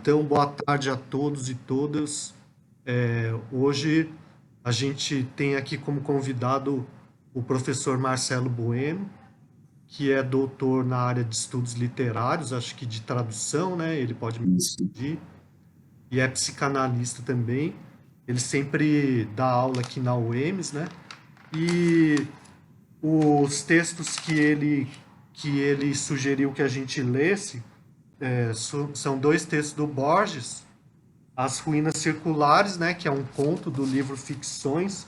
Então, boa tarde a todos e todas. Hoje a gente tem aqui como convidado o professor Marcelo Bueno, que é doutor na área de estudos literários, acho que de tradução, né? Ele pode me Isso. corrigir, e é psicanalista também. Ele sempre dá aula aqui na UEMS, né? E os textos que ele sugeriu que a gente lesse são dois textos do Borges, As Ruínas Circulares, né, que é um conto do livro Ficções,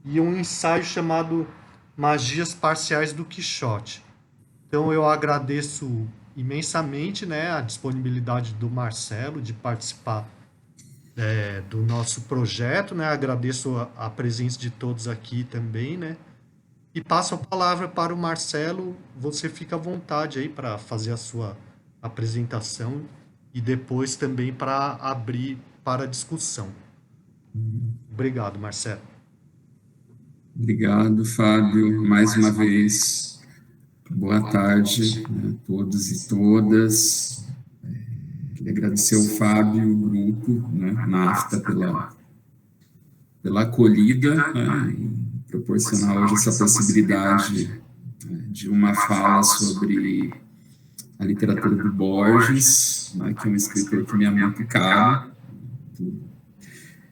e um ensaio chamado Magias Parciais do Quixote. Então eu agradeço imensamente, né, a disponibilidade do Marcelo de participar do nosso projeto, né, agradeço a presença de todos aqui também, né, e passo a palavra para o Marcelo. Você fica à vontade aí para fazer a sua apresentação e depois também para abrir para discussão. Obrigado, Marcelo. Obrigado, Fábio, mais uma vez. Boa tarde, né, a todos e todas. Queria agradecer ao Fábio e o grupo, né, NAFTA, pela acolhida, né, e proporcionar hoje essa possibilidade, né, de uma fala sobre a literatura do Borges, né, que é um escritor que me é muito caro, por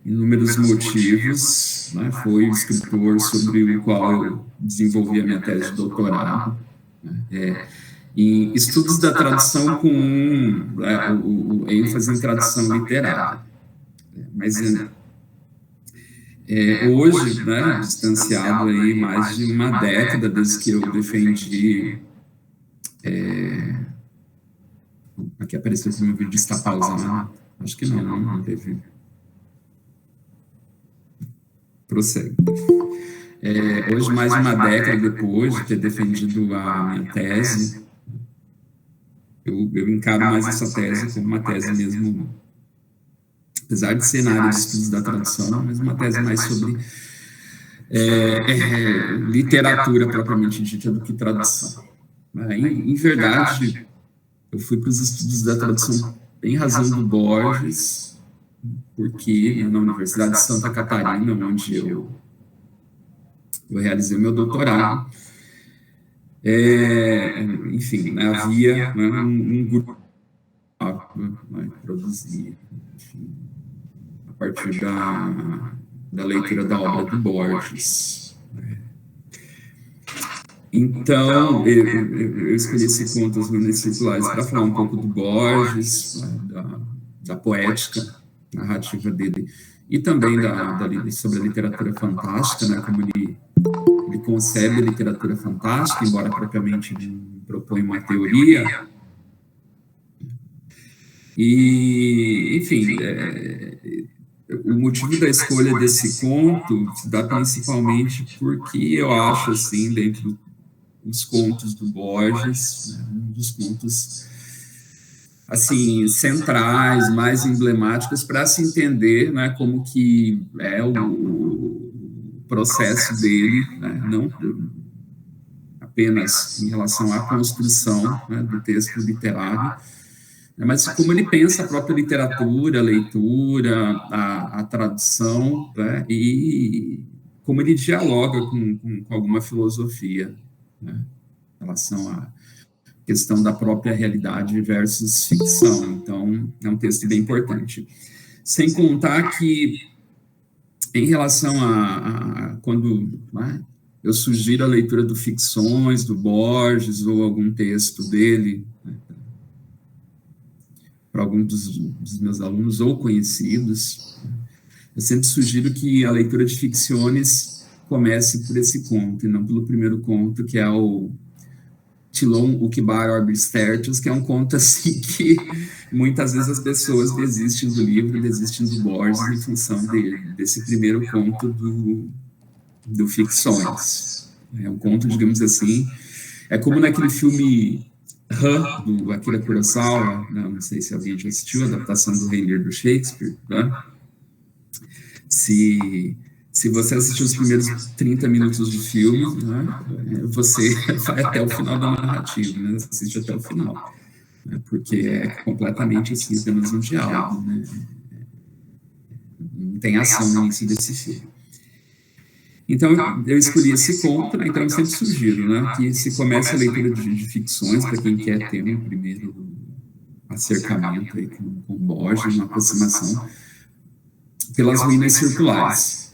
inúmeros motivos, né, foi o escritor sobre o qual eu desenvolvi a minha tese de doutorado, né, em estudos da tradução com o ênfase em tradução literária. Mas hoje, né, distanciado aí mais de uma década desde que eu defendi... Aqui apareceu esse meu vídeo de está pausando. Acho que não teve. Prossegue. Hoje, mais de uma década depois de ter defendido a minha tese, eu encaro mais essa tese como uma tese mesmo, apesar de ser na área de estudos da tradução, mas uma tese mais sobre literatura propriamente dita do que tradução. Em verdade, eu fui para os estudos da tradução em razão do Borges, porque na Universidade de Santa Catarina, onde eu realizei o meu doutorado, enfim, né, havia, né, um grupo que produzia, enfim, a partir da leitura da obra do Borges. Então, eu escolhi esse conto, As Ruínas Circulares, para falar um pouco do Borges, né, da poética narrativa dele, e também sobre a literatura fantástica, né, como ele concebe a literatura fantástica, embora propriamente não proponha uma teoria. E, enfim, o motivo da escolha desse conto se dá principalmente porque eu acho, assim, dentro dos contos do Borges, né, um dos contos, assim, centrais, mais emblemáticos para se entender, né, como que é o processo dele, né, não apenas em relação à construção, né, do texto literário, mas como ele pensa a própria literatura, a leitura, a tradução, né, e como ele dialoga com alguma filosofia, né, em relação à questão da própria realidade versus ficção. Então, é um texto bem importante. Sem contar que, em relação a quando, né, eu sugiro a leitura do Ficções, do Borges, ou algum texto dele, né, para algum dos meus alunos ou conhecidos, eu sempre sugiro que a leitura de Ficções comece por esse conto, e não pelo primeiro conto, que é o Tilon Ukibar Orbis Tertius, que é um conto assim que muitas vezes as pessoas desistem do livro, desistem do Borges em função desse primeiro conto do Ficções. É um conto, digamos assim, é como naquele filme do Akira Kurosawa, né? Não sei se alguém já assistiu, a adaptação do Rei Lear do Shakespeare, né? Se você assistiu os primeiros 30 minutos de filme, né, você vai até o final da narrativa, né? Assiste até o final. né, porque é completamente assim, apenas um diálogo, né? Não tem ação no início desse filme. Então, eu escolhi esse conto, né? Então eu sempre sugiro, né, que se comece a leitura de ficções, para quem quer ter um primeiro acercamento aí com Borges, uma aproximação, pelas ruínas circulares.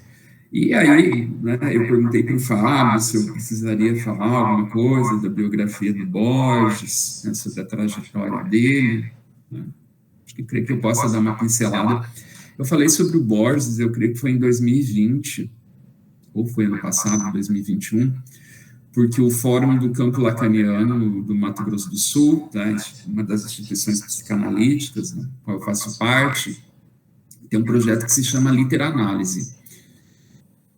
E aí, né, eu perguntei para o Fábio se eu precisaria falar alguma coisa da biografia do Borges, né, sobre a trajetória dele, né? Acho que creio que eu possa dar uma pincelada. Eu falei sobre o Borges, eu creio que foi em 2020, ou foi ano passado, 2021, porque o Fórum do Campo Lacaniano do Mato Grosso do Sul, tá, uma das instituições psicanalíticas, né, qual eu faço parte, tem um projeto que se chama Literanálise.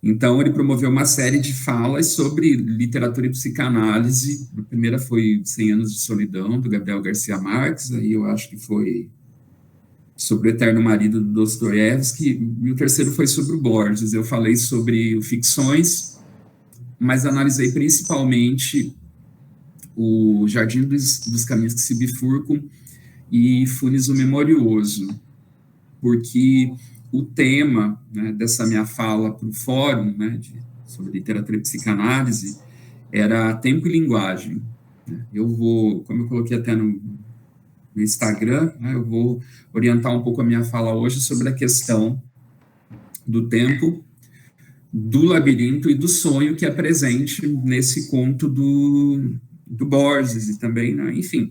Então, ele promoveu uma série de falas sobre literatura e psicanálise. A primeira foi 100 Anos de Solidão, do Gabriel Garcia Marques, aí eu acho que foi sobre o Eterno Marido do Dostoiévski, e o terceiro foi sobre o Borges. Eu falei sobre ficções, mas analisei principalmente o Jardim dos Caminhos que se Bifurcam e Funes o Memorioso, porque o tema, né, dessa minha fala para o fórum, né, sobre literatura e psicanálise era tempo e linguagem. Eu vou, como eu coloquei até no Instagram, né, eu vou orientar um pouco a minha fala hoje sobre a questão do tempo, do labirinto e do sonho que é presente nesse conto do Borges e também, né, enfim.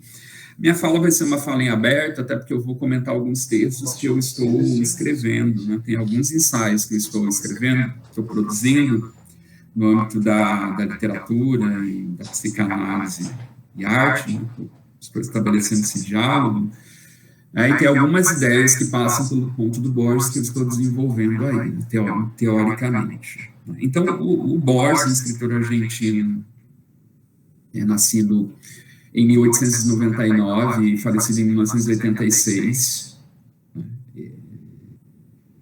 Minha fala vai ser uma fala em aberto, até porque eu vou comentar alguns textos que eu estou escrevendo, né? Tem alguns ensaios que eu estou escrevendo, estou produzindo no âmbito da literatura e da psicanálise e arte, né? Estou estabelecendo esse diálogo, né? E tem algumas ideias que passam pelo ponto do Borges que eu estou desenvolvendo aí, teoricamente. Então, o Borges, escritor argentino, é nascido em 1899 e falecido em 1986,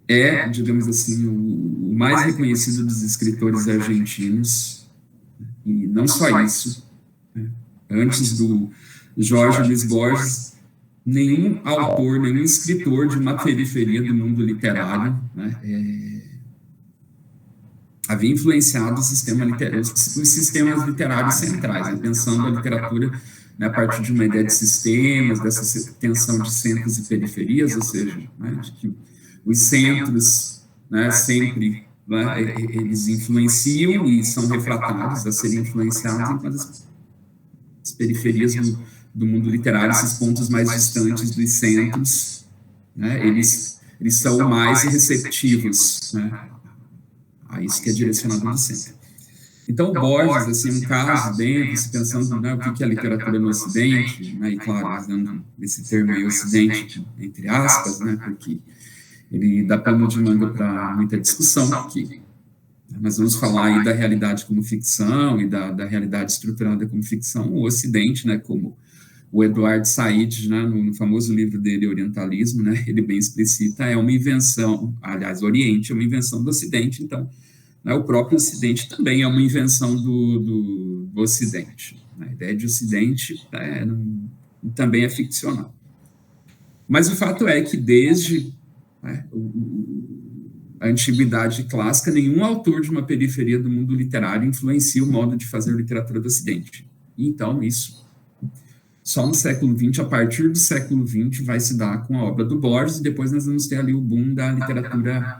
é, digamos assim, o mais reconhecido dos escritores argentinos, e não só isso, né? Antes do Jorge Luiz Borges, nenhum autor, nenhum escritor de uma periferia do mundo literário, né, havia influenciado os sistemas literários centrais, né, pensando a literatura, né, a partir de uma ideia de sistemas, dessa tensão de centros e periferias, ou seja, né, de que os centros, né, sempre, né, eles influenciam e são refratários a serem influenciados, enquanto as periferias do mundo literário, esses pontos mais distantes dos centros, né, eles são mais receptivos, né, a isso que é direcionado no centro. Então, Borges, assim, um caso dentro, se pensando, né, o que é a literatura no Ocidente, né, e claro, usando esse termo aí, Ocidente, entre aspas, né, porque ele dá pano de manga para muita discussão, que nós vamos falar aí da realidade como ficção e da realidade estruturada como ficção, o Ocidente, né, como o Eduardo Said, né, no famoso livro dele, Orientalismo, né, ele bem explicita, é uma invenção, aliás, Oriente é uma invenção do Ocidente, então, né, o próprio Ocidente também é uma invenção do Ocidente. A ideia de Ocidente também é ficcional. Mas o fato é que desde, né, a antiguidade clássica, nenhum autor de uma periferia do mundo literário influencia o modo de fazer literatura do Ocidente. Então, isso só no século XX, a partir do século XX, vai se dar com a obra do Borges, e depois nós vamos ter ali o boom da literatura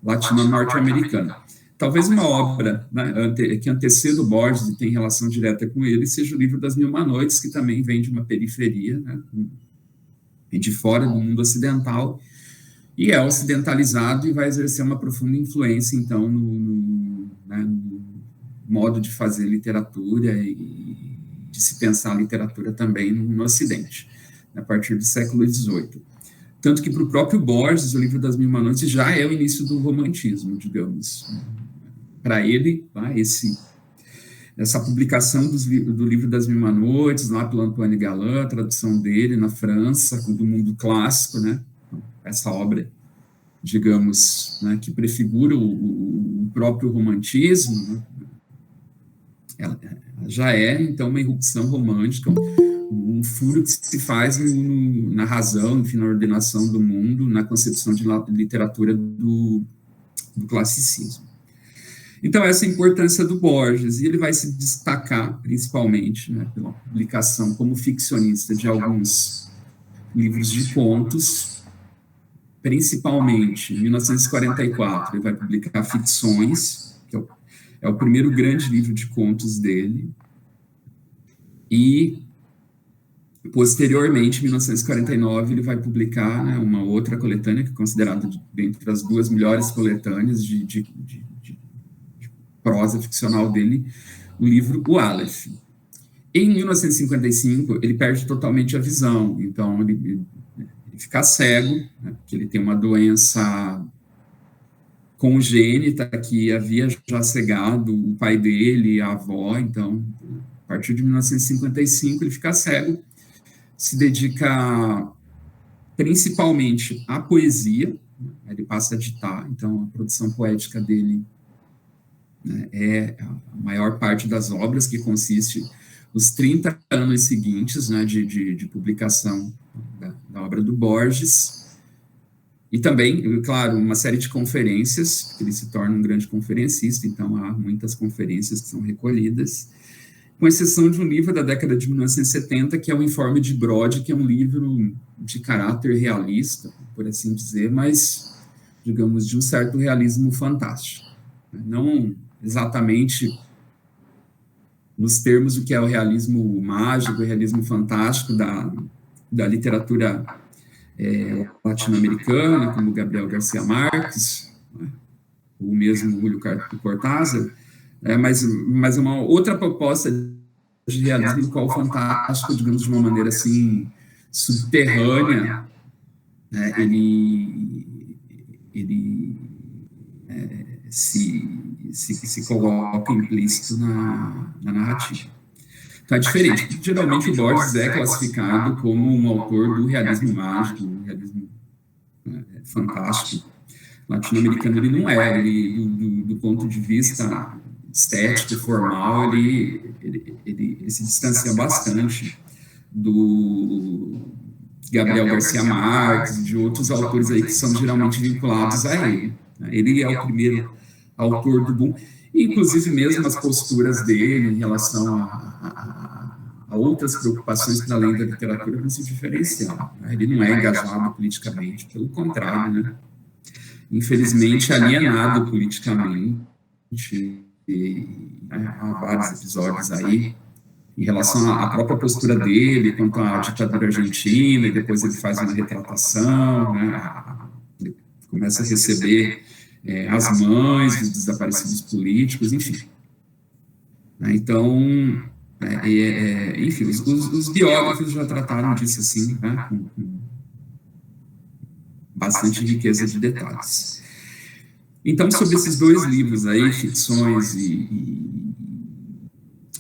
latino-norte-americana. Talvez uma obra, né, que anteceda o Borges e tem relação direta com ele seja o Livro das Mil e Uma Noites, que também vem de uma periferia, né, de fora do mundo ocidental, e é ocidentalizado e vai exercer uma profunda influência, então, no modo de fazer literatura e de se pensar a literatura também no Ocidente, a partir do século XVIII. Tanto que, para o próprio Borges, o Livro das Mil e Uma Noites já é o início do romantismo, digamos. Para ele, essa publicação do Livro das Mil e Uma Noites, lá pelo Antoine Galland, a tradução dele na França, do mundo clássico, né? Essa obra, digamos, né, que prefigura o próprio romantismo, né? Ela já é, então, uma irrupção romântica, um furo que se faz na razão, enfim, na ordenação do mundo, na concepção de literatura do classicismo. Então, essa é a importância do Borges, e ele vai se destacar, principalmente, né, pela publicação como ficcionista de alguns livros de contos, principalmente em 1944, ele vai publicar Ficções, que é o primeiro grande livro de contos dele, e, posteriormente, em 1949, ele vai publicar, né, uma outra coletânea, que é considerada dentre as 2 melhores coletâneas de prosa ficcional dele, o livro O Aleph. Em 1955, ele perde totalmente a visão, então ele fica cego, né, porque ele tem uma doença congênita que havia já cegado o pai dele, a avó, então, a partir de 1955, ele fica cego, se dedica principalmente à poesia, ele passa a ditar, então a produção poética dele, né, é a maior parte das obras, que consiste os 30 anos seguintes, né, de publicação da obra do Borges, e também, claro, uma série de conferências, ele se torna um grande conferencista, então há muitas conferências que são recolhidas, com exceção de um livro da década de 1970, que é o Informe de Brode, que é um livro de caráter realista, por assim dizer, mas, digamos, de um certo realismo fantástico. Não exatamente nos termos do que é o realismo mágico, o realismo fantástico da literatura latino-americana, como Gabriel Garcia Marques, né, ou mesmo Julio Cortázar, mas uma outra proposta de realismo do qual o fantástico, digamos, de uma maneira assim, subterrânea, né, ele se coloca implícito na narrativa. Então é diferente. Geralmente o Borges é classificado como um autor do realismo mágico, do realismo fantástico. Latino-americano ele não é. Ele, do ponto de vista estético, formal, ele se distancia bastante do Gabriel Garcia Marques, de outros autores aí que são geralmente vinculados a ele. Ele é o primeiro autor do boom, inclusive mesmo as posturas dele em relação a outras preocupações para além da literatura vão se diferenciar. Ele não é engajado politicamente, pelo contrário, né? Infelizmente alienado politicamente, há vários episódios aí em relação à própria postura dele quanto à ditadura argentina, e depois ele faz uma retratação, né? Ele começa a receber as mães dos desaparecidos políticos, enfim. Então, enfim, os biógrafos já trataram disso assim, né, com bastante riqueza de detalhes. Então, sobre esses 2 livros aí, Ficções e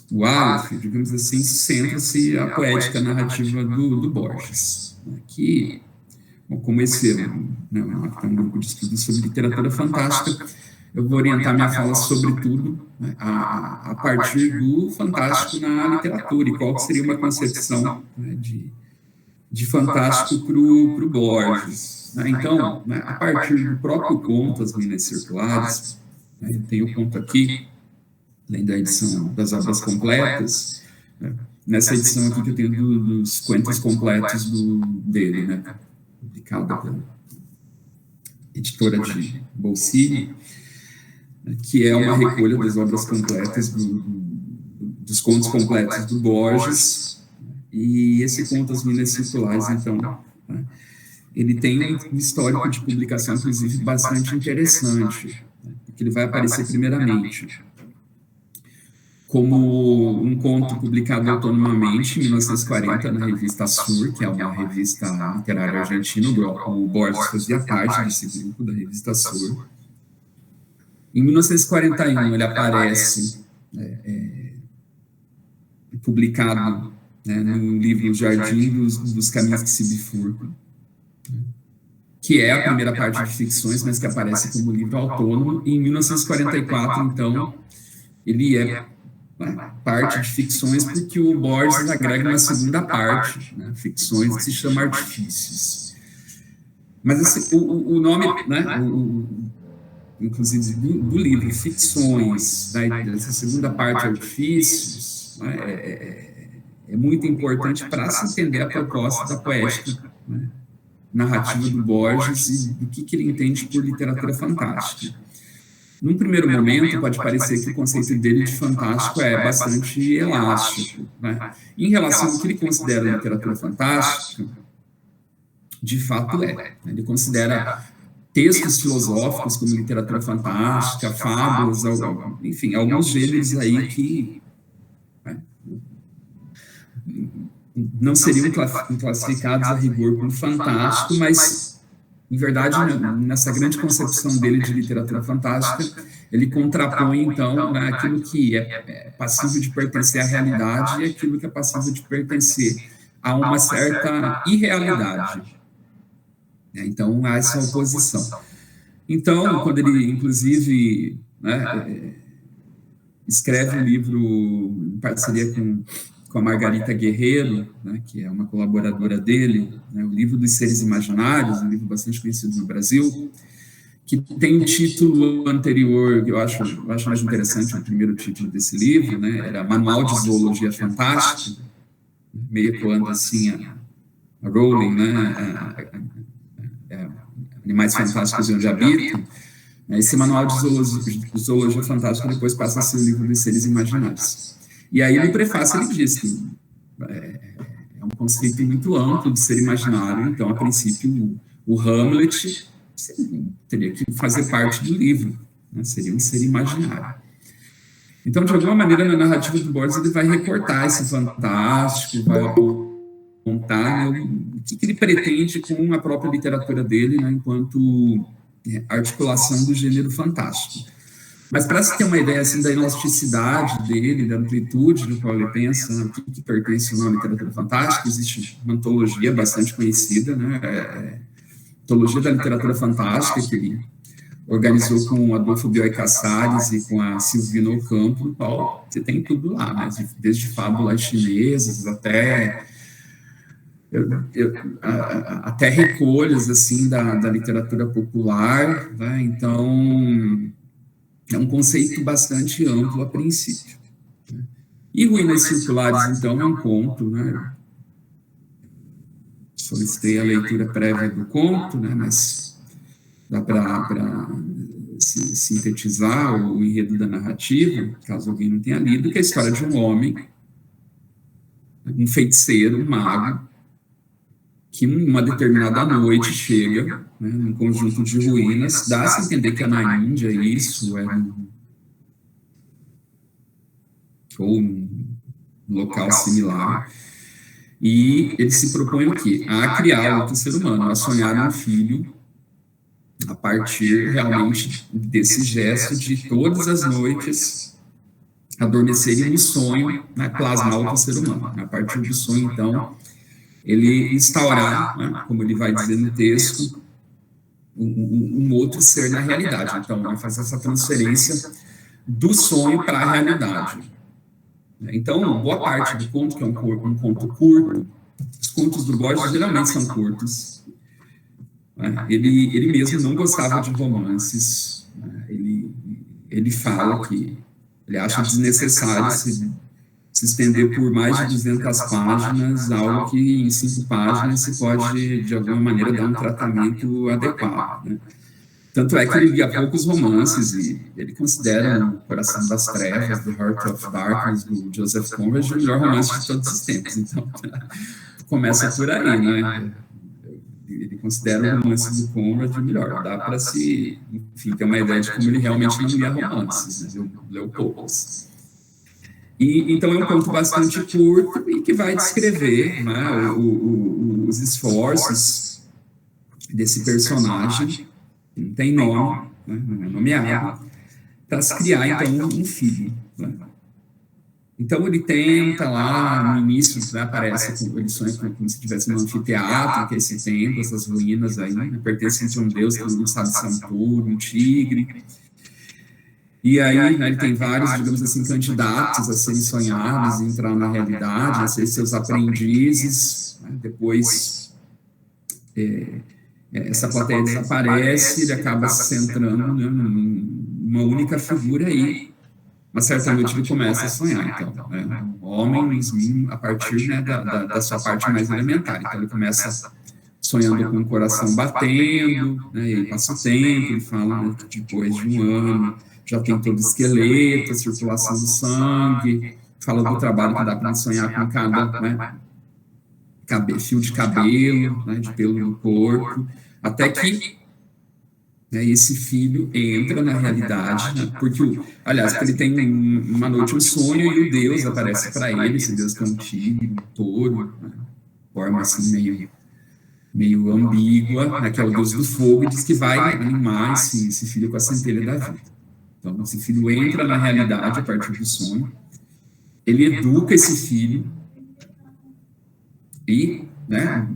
o Aleph, digamos assim, centra-se a poética narrativa do Borges, né, que, como esse é um grupo de estudos sobre literatura fantástica, eu vou orientar minha fala sobretudo, né, a partir do fantástico na literatura, e qual seria uma concepção, né, de fantástico para o Borges. Né? Então, né, a partir do próprio conto As Minas Circulares, né, tem o conto aqui, além da edição das obras completas, né, nessa edição aqui que eu tenho dos contos completos dele, né, publicada pela editora de Bolsini, que é uma recolha das obras completas, dos contos completos do Borges, e esse conto As Minas Circulares, então, né, ele tem um histórico de publicação, inclusive, bastante interessante, né, porque ele vai aparecer primeiramente como um conto publicado autonomamente em 1940 na revista Sur, que é uma revista literária argentina. O Borges fazia parte desse grupo da revista Sur. Em 1941 ele aparece publicado, né, no livro Jardim dos Caminhos que se bifurcam, que é a primeira parte de ficções, mas que aparece como livro autônomo. E em 1944, então, ele é né, parte de ficções, porque o Borges agrega uma segunda parte, né, ficções, que se chama Artifícios. Mas assim, o nome, né, inclusive do livro, Ficções, né, dessa segunda parte, Artifícios, né, é muito importante para se entender a proposta da poética, né, narrativa do Borges e do que ele entende por literatura fantástica. Num primeiro momento, pode parecer que o conceito dele de fantástico é bastante elástico, né? Em relação ao que ele considera literatura fantástica, de fato é. Ele considera textos filosóficos como literatura fantástica, fábulas, enfim, alguns gêneros aí que, né, não seriam classificados a rigor como fantástico, mas, em verdade, nessa grande concepção dele de literatura fantástica, ele contrapõe, então, né, aquilo que é passível de pertencer à realidade e aquilo que é passível de pertencer a uma certa irrealidade. Então, há essa oposição. Então, quando ele, inclusive, né, escreve um livro em parceria com a Margarita Guerreiro, né, que é uma colaboradora dele, né, o livro dos Seres Imaginários, um livro bastante conhecido no Brasil, que tem um título anterior, que eu acho mais interessante, o primeiro título desse livro, né, era Manual de Zoologia Fantástica, meio ecoando assim a Rowling, né, Animais Fantásticos e Onde Habitam. Esse Manual de Zoologia Fantástica depois passa a ser o livro dos Seres Imaginários. E aí, no prefácio, ele diz que é um conceito muito amplo de ser imaginário, então, a princípio, o Hamlet teria que fazer parte do livro, né? Seria um ser imaginário. Então, de alguma maneira, na narrativa do Borges, ele vai recortar esse fantástico, vai contar, né, o que ele pretende com a própria literatura dele, né, enquanto articulação do gênero fantástico. Mas para se ter uma ideia assim, da elasticidade dele, da amplitude do qual ele pensa, né, o que pertence ou não à literatura fantástica, existe uma antologia bastante conhecida, né, Antologia da Literatura Fantástica, que ele organizou com o Adolfo Bioy Casares e com a Silvina Ocampo, no qual você tem tudo lá, né, desde fábulas chinesas até recolhas assim, da literatura popular, né, então é um conceito bastante amplo a princípio. E Ruínas Circulares, então, é um conto, né? Solicitei a leitura prévia do conto, né? Mas dá para sintetizar o enredo da narrativa, caso alguém não tenha lido, que é a história de um homem, um feiticeiro, um mago, que uma determinada noite chega, né, num conjunto de ruínas, dá-se a entender que é na Índia, isso é ou um local similar, e ele se propõe o quê? A criar outro ser humano, a sonhar um filho, a partir realmente desse gesto de todas as noites adormecer em um sonho, né, plasmar outro ser humano. A partir do sonho, então, ele instaurar, né, como ele vai dizer no texto, um outro ser na realidade. Então, vai fazer essa transferência do sonho para a realidade. Então, boa parte do conto, que é um conto curto, os contos do Borges geralmente são curtos. Ele mesmo não gostava de romances. Ele fala que ele acha desnecessário se estender por mais de 200 páginas, algo que em 5 páginas se pode, de alguma maneira, dar um tratamento adequado, né? Tanto é que ele lia poucos romances e ele considera O Coração das Trevas, The Heart of Darkness, do Joseph Conrad, o melhor romance de todos os tempos. Então, começa por aí, né? Ele considera o romance do Conrad o melhor. Dá para se, enfim, ter uma ideia de como ele realmente não lia romances, né? Leu poucos. Então, é um conto bastante curto e que vai descrever, né, os esforços desse personagem, que não tem nome, né, não é nomeado, para se criar, então, um filho. Né? Então, ele tenta lá, no início, né, aparece, ele sonha como se tivesse um anfiteatro, que é esse templo, essas ruínas aí, né, pertencem a um deus que não sabe se é um touro, um tigre. E aí, né, ele tem vários, digamos assim, candidatos a serem sonhados, entrar na realidade, a ser seus aprendizes, né? Depois essa plateia desaparece, ele acaba se centrando, né, numa única figura aí. Uma certa noite ele começa a sonhar, então, né, o homem, a partir, né, da sua parte mais elementar. Então ele começa sonhando com o coração batendo, né, e aí passa o tempo, ele fala, né, que depois de um ano já tem todo o esqueleto, a circulação do sangue, fala do trabalho que dá para sonhar com cada, né, fio de cabelo, né, de pelo no corpo, até que, né, esse filho entra na realidade, né, porque, aliás, ele tem uma noite um sonho e o Deus aparece para ele, esse Deus que é um tigre, um touro, né, forma assim meio ambígua, né, que é o Deus do fogo, e diz que vai animar esse filho com a centelha da vida. Então, esse filho entra na realidade a partir do sonho, ele educa esse filho e, né,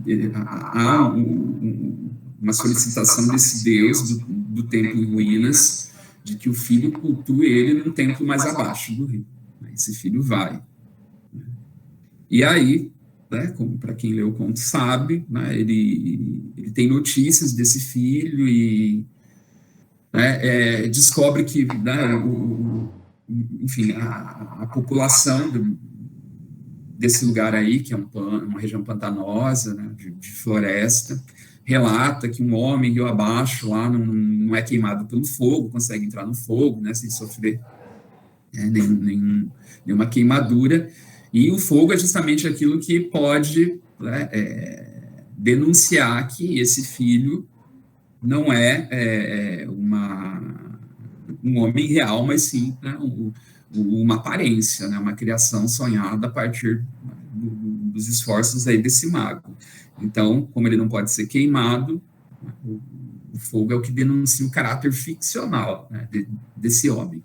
há uma solicitação desse Deus do templo em ruínas, de que o filho cultue ele num templo mais abaixo do rio. Esse filho vai. E aí, né, como para quem leu o conto sabe, né, ele tem notícias desse filho e, né, descobre que, né, enfim, a população desse lugar aí, que é uma região pantanosa, né, de floresta, relata que um homem rio abaixo lá não é queimado pelo fogo, consegue entrar no fogo, né, sem sofrer nenhuma queimadura, e o fogo é justamente aquilo que pode, né, denunciar que esse filho não é um homem real, mas sim, né, uma aparência, né, uma criação sonhada a partir dos esforços aí desse mago. Então, como ele não pode ser queimado, o fogo é o que denuncia o caráter ficcional, né, desse homem.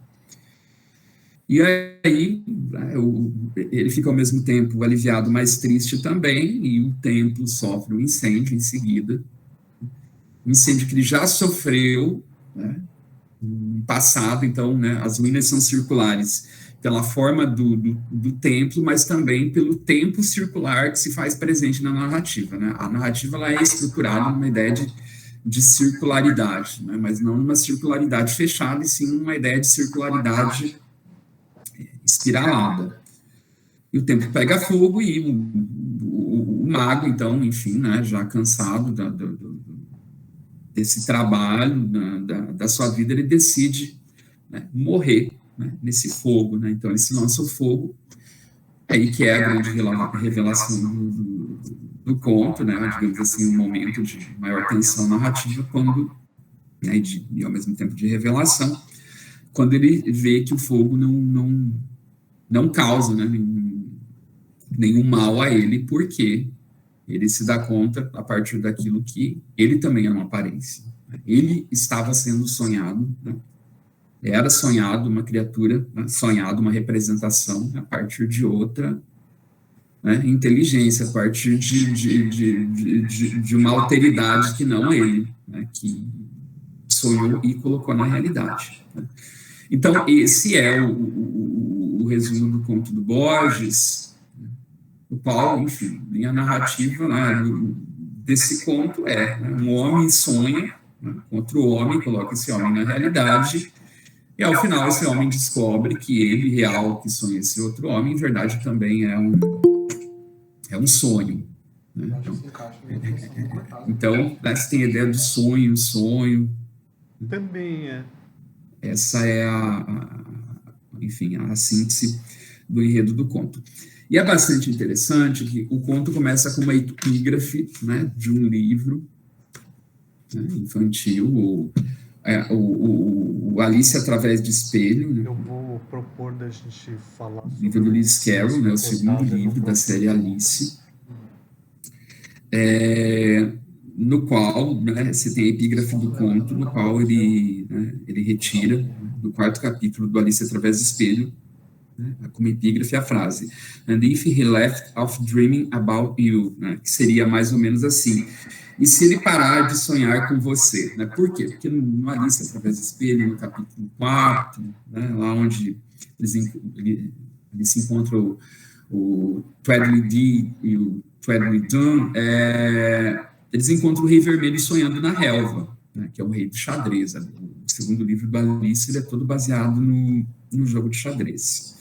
E aí, ele fica ao mesmo tempo aliviado, mas triste também, e o templo sofre um incêndio em seguida, um incêndio que ele já sofreu, né, no passado. Então, né, as ruínas são circulares pela forma do templo, mas também pelo tempo circular que se faz presente na narrativa, né? A narrativa ela é estruturada numa ideia de circularidade, né, mas não uma circularidade fechada, e sim uma ideia de circularidade espiralada. E o tempo pega fogo e o mago, então, enfim, né, já cansado desse trabalho, da sua vida, ele decide, né, morrer, né, nesse fogo, né? Então ele se lança ao fogo, aí que é a grande revelação do conto, né, digamos assim, um momento de maior tensão narrativa, quando, né, e ao mesmo tempo de revelação, quando ele vê que o fogo não causa, né, nenhum mal a ele, porque ele se dá conta a partir daquilo que ele também é uma aparência. Ele estava sendo sonhado, né? Era sonhado uma criatura, né? Sonhado uma representação a partir de outra, né, inteligência, a partir de uma alteridade que não ele, né, que sonhou e colocou na realidade. Né? Então, esse é o resumo do conto do Borges, o qual, enfim, a narrativa, né, desse conto né, um homem sonha, né, com outro homem, coloca esse homem na realidade, e ao final esse homem descobre que ele, real, que sonha esse outro homem, em verdade também é um sonho. Né? Então, você tem a ideia do sonho. Também é. Essa é enfim, a síntese do enredo do conto. E é bastante interessante que o conto começa com uma epígrafe, né, de um livro, né, infantil, o Alice através de Espelho. Né? Eu vou propor da gente falar sobre livro do Lewis Carroll, né, o segundo livro da série Alice, no qual, né, você tem a epígrafe do conto, no qual ele retira, do quarto capítulo do Alice através do Espelho, né, como epígrafe a frase, and if he left off dreaming about you, né, que seria mais ou menos assim, e se ele parar de sonhar com você, né, por quê? Porque no Alice através do espelho, no capítulo 4, né, lá onde eles se encontram o Tweedledee e o Tweedledum, eles encontram o Rei Vermelho sonhando na relva, né, que é o rei do xadrez. O segundo livro do Alice ele é todo baseado no jogo de xadrez.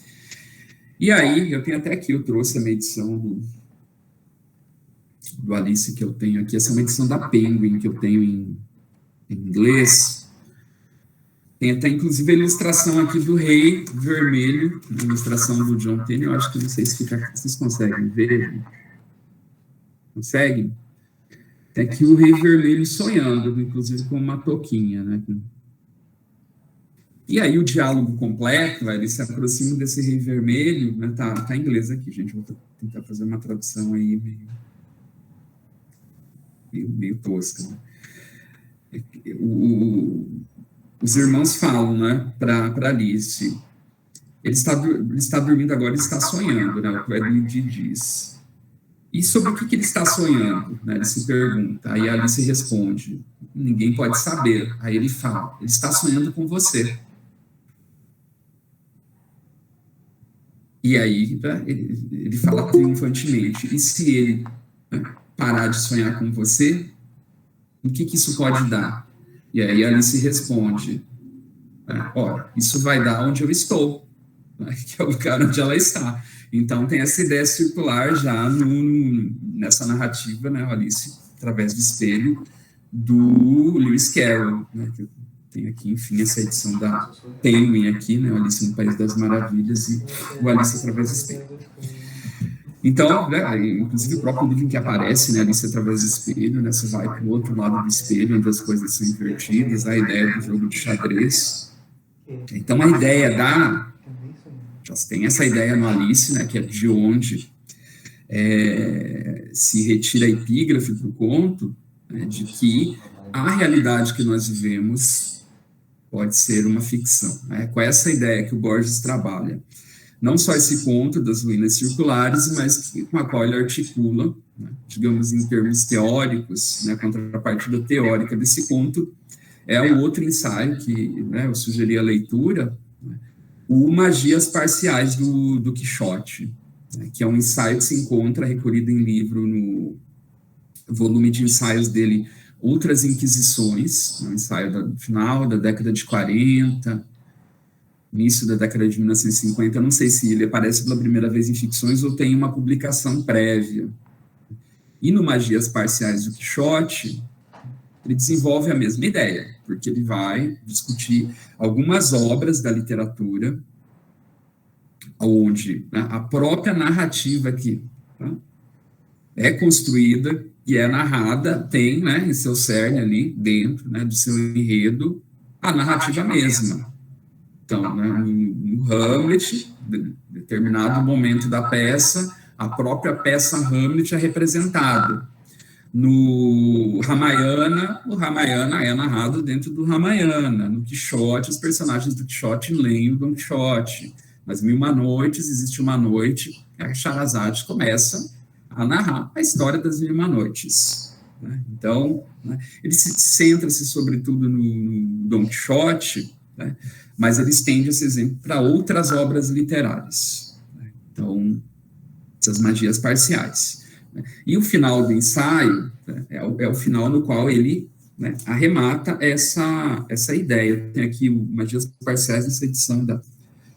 E aí, eu tenho até aqui, eu trouxe a minha edição do Alice que eu tenho aqui, essa é uma edição da Penguin que eu tenho em inglês. Tem até, inclusive, a ilustração aqui do Rei Vermelho, a ilustração do John Tenniel, eu acho que não sei se fica, vocês conseguem ver. Conseguem? Tem aqui o Rei Vermelho sonhando, inclusive com uma touquinha, né? E aí o diálogo completo, ele se aproxima desse Rei Vermelho, né? Tá em inglês aqui, gente, vou tentar fazer uma tradução aí meio tosca, né? Os irmãos falam, né, para Alice, ele está dormindo agora, ele está sonhando, né, o que o Edmund diz. E sobre o que ele está sonhando, né, ele se pergunta, aí a Alice responde, ninguém pode saber. Aí ele fala, ele está sonhando com você. E aí, né, ele fala triunfantemente, e se ele, né, parar de sonhar com você, o que isso pode dar? E aí a Alice responde, isso vai dar onde eu estou, né, que é o lugar onde ela está. Então tem essa ideia circular já nessa narrativa, né, Alice, através do espelho, do Lewis Carroll, né, que tem aqui, enfim, essa edição da Penguin aqui, né, Alice no País das Maravilhas e o Alice através do espelho. Então, né, inclusive o próprio livro em que aparece, né, Alice através do espelho, né, você vai para o outro lado do espelho, onde as coisas são invertidas, a ideia do jogo de xadrez. Então, a ideia já tem essa ideia no Alice, né, que é de onde se retira a epígrafe para o conto, né, de que a realidade que nós vivemos pode ser uma ficção. Né, com essa ideia que o Borges trabalha. Não só esse ponto das ruínas circulares, mas com a qual ele articula, né, digamos, em termos teóricos, né, a contrapartida teórica desse conto, é o outro ensaio que, né, eu sugeri a leitura, né, o Magias Parciais do Quixote, né, que é um ensaio que se encontra recolhido em livro no volume de ensaios dele, Outras Inquisições, um ensaio do final da década de 40, início da década de 1950, eu não sei se ele aparece pela primeira vez em ficções ou tem uma publicação prévia. E no Magias Parciais do Quixote, ele desenvolve a mesma ideia, porque ele vai discutir algumas obras da literatura, onde, né, a própria narrativa aqui, tá, é construída e é narrada, tem, né, em seu cerne ali, dentro, né, do seu enredo, a narrativa mesma. Então, né, no Hamlet, em determinado momento da peça, a própria peça Hamlet é representada. No Ramayana, o Ramayana é narrado dentro do Ramayana. No Quixote, os personagens do Quixote leem o Don Quixote. Nas Mil e Uma Noites, existe uma noite, a Sherazade começa a narrar a história das Mil e Uma Noites. Né? Então, né, ele centra-se sobretudo no Don Quixote, né, mas ele estende esse exemplo para outras obras literárias. Né? Então, essas magias parciais. Né? E o final do ensaio, né, é o final no qual ele, né, arremata essa ideia. Tem aqui o Magias Parciais nessa edição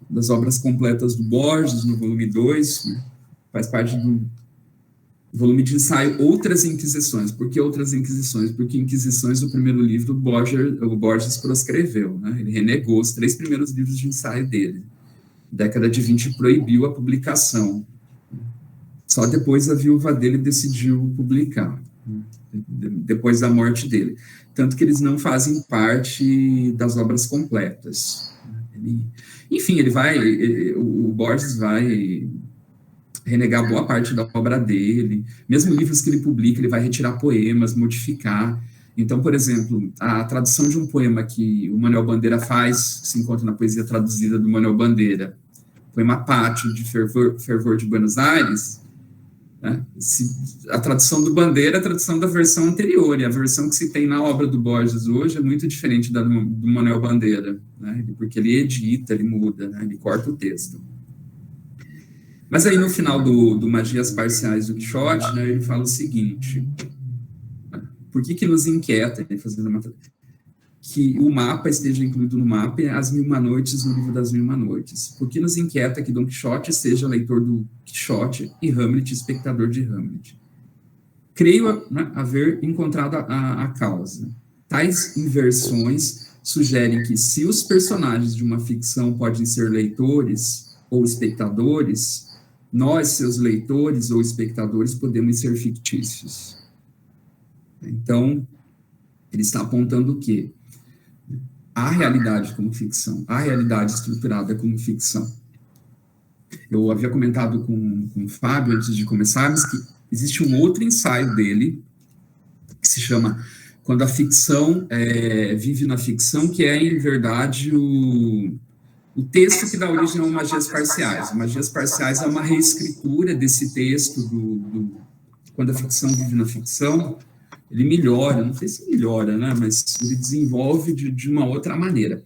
das obras completas do Borges, no volume 2, né, faz parte do volume de ensaio Outras Inquisições. Por que Outras Inquisições? Porque Inquisições, o primeiro livro, o Borges proscreveu, né? Ele renegou os 3 primeiros livros de ensaio dele. Na década de 20 proibiu a publicação. Só depois a viúva dele decidiu publicar, depois da morte dele. Tanto que eles não fazem parte das obras completas. Enfim, o Borges vai renegar boa parte da obra dele, mesmo livros que ele publica, ele vai retirar poemas, modificar. Então, por exemplo, a tradução de um poema que o Manuel Bandeira faz, se encontra na poesia traduzida do Manuel Bandeira, poema Pátio de Fervor de Buenos Aires, né? A tradução do Bandeira é a tradução da versão anterior, e a versão que se tem na obra do Borges hoje é muito diferente da do Manuel Bandeira, né? Porque ele edita, ele muda, né? Ele corta o texto. Mas aí no final do Magias Parciais do Quixote, né, ele fala o seguinte: por que nos inquieta, fazendo uma, que o mapa esteja incluído no mapa As Mil e Uma Noites, no livro das Mil e Uma Noites? Por que nos inquieta que Dom Quixote seja leitor do Quixote e Hamlet espectador de Hamlet? Creio, né, haver encontrado a causa. Tais inversões sugerem que, se os personagens de uma ficção podem ser leitores ou espectadores, nós, seus leitores ou espectadores, podemos ser fictícios. Então, ele está apontando o quê? A realidade como ficção, a realidade estruturada como ficção. Eu havia comentado com o Fábio, antes de começarmos, que existe um outro ensaio dele, que se chama Quando a Ficção Vive na Ficção, que é, em verdade, o texto que dá origem ao Magias Parciais. Magias Parciais é uma reescritura desse texto Quando a Ficção Vive na Ficção. Ele melhora, não sei se melhora, né, mas ele desenvolve de uma outra maneira.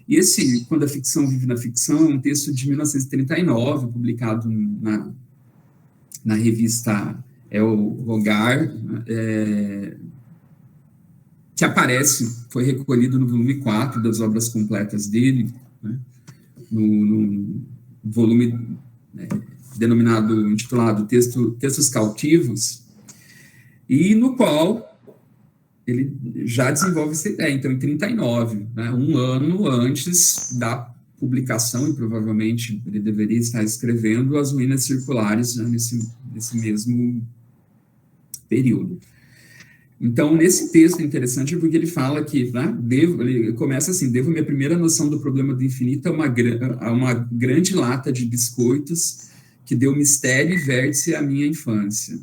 E esse Quando a Ficção Vive na Ficção é um texto de 1939, publicado na revista El Hogar, que aparece, foi recolhido no volume 4 das obras completas dele, né, no volume intitulado Textos Cautivos, e no qual ele já desenvolve essa ideia. Então, em 39, né, um ano antes da publicação, e provavelmente ele deveria estar escrevendo As Ruínas Circulares, né, nesse mesmo período. Então, nesse texto é interessante porque ele fala que, né, ele começa assim: devo minha primeira noção do problema do infinito a uma grande lata de biscoitos que deu mistério e vértice à minha infância.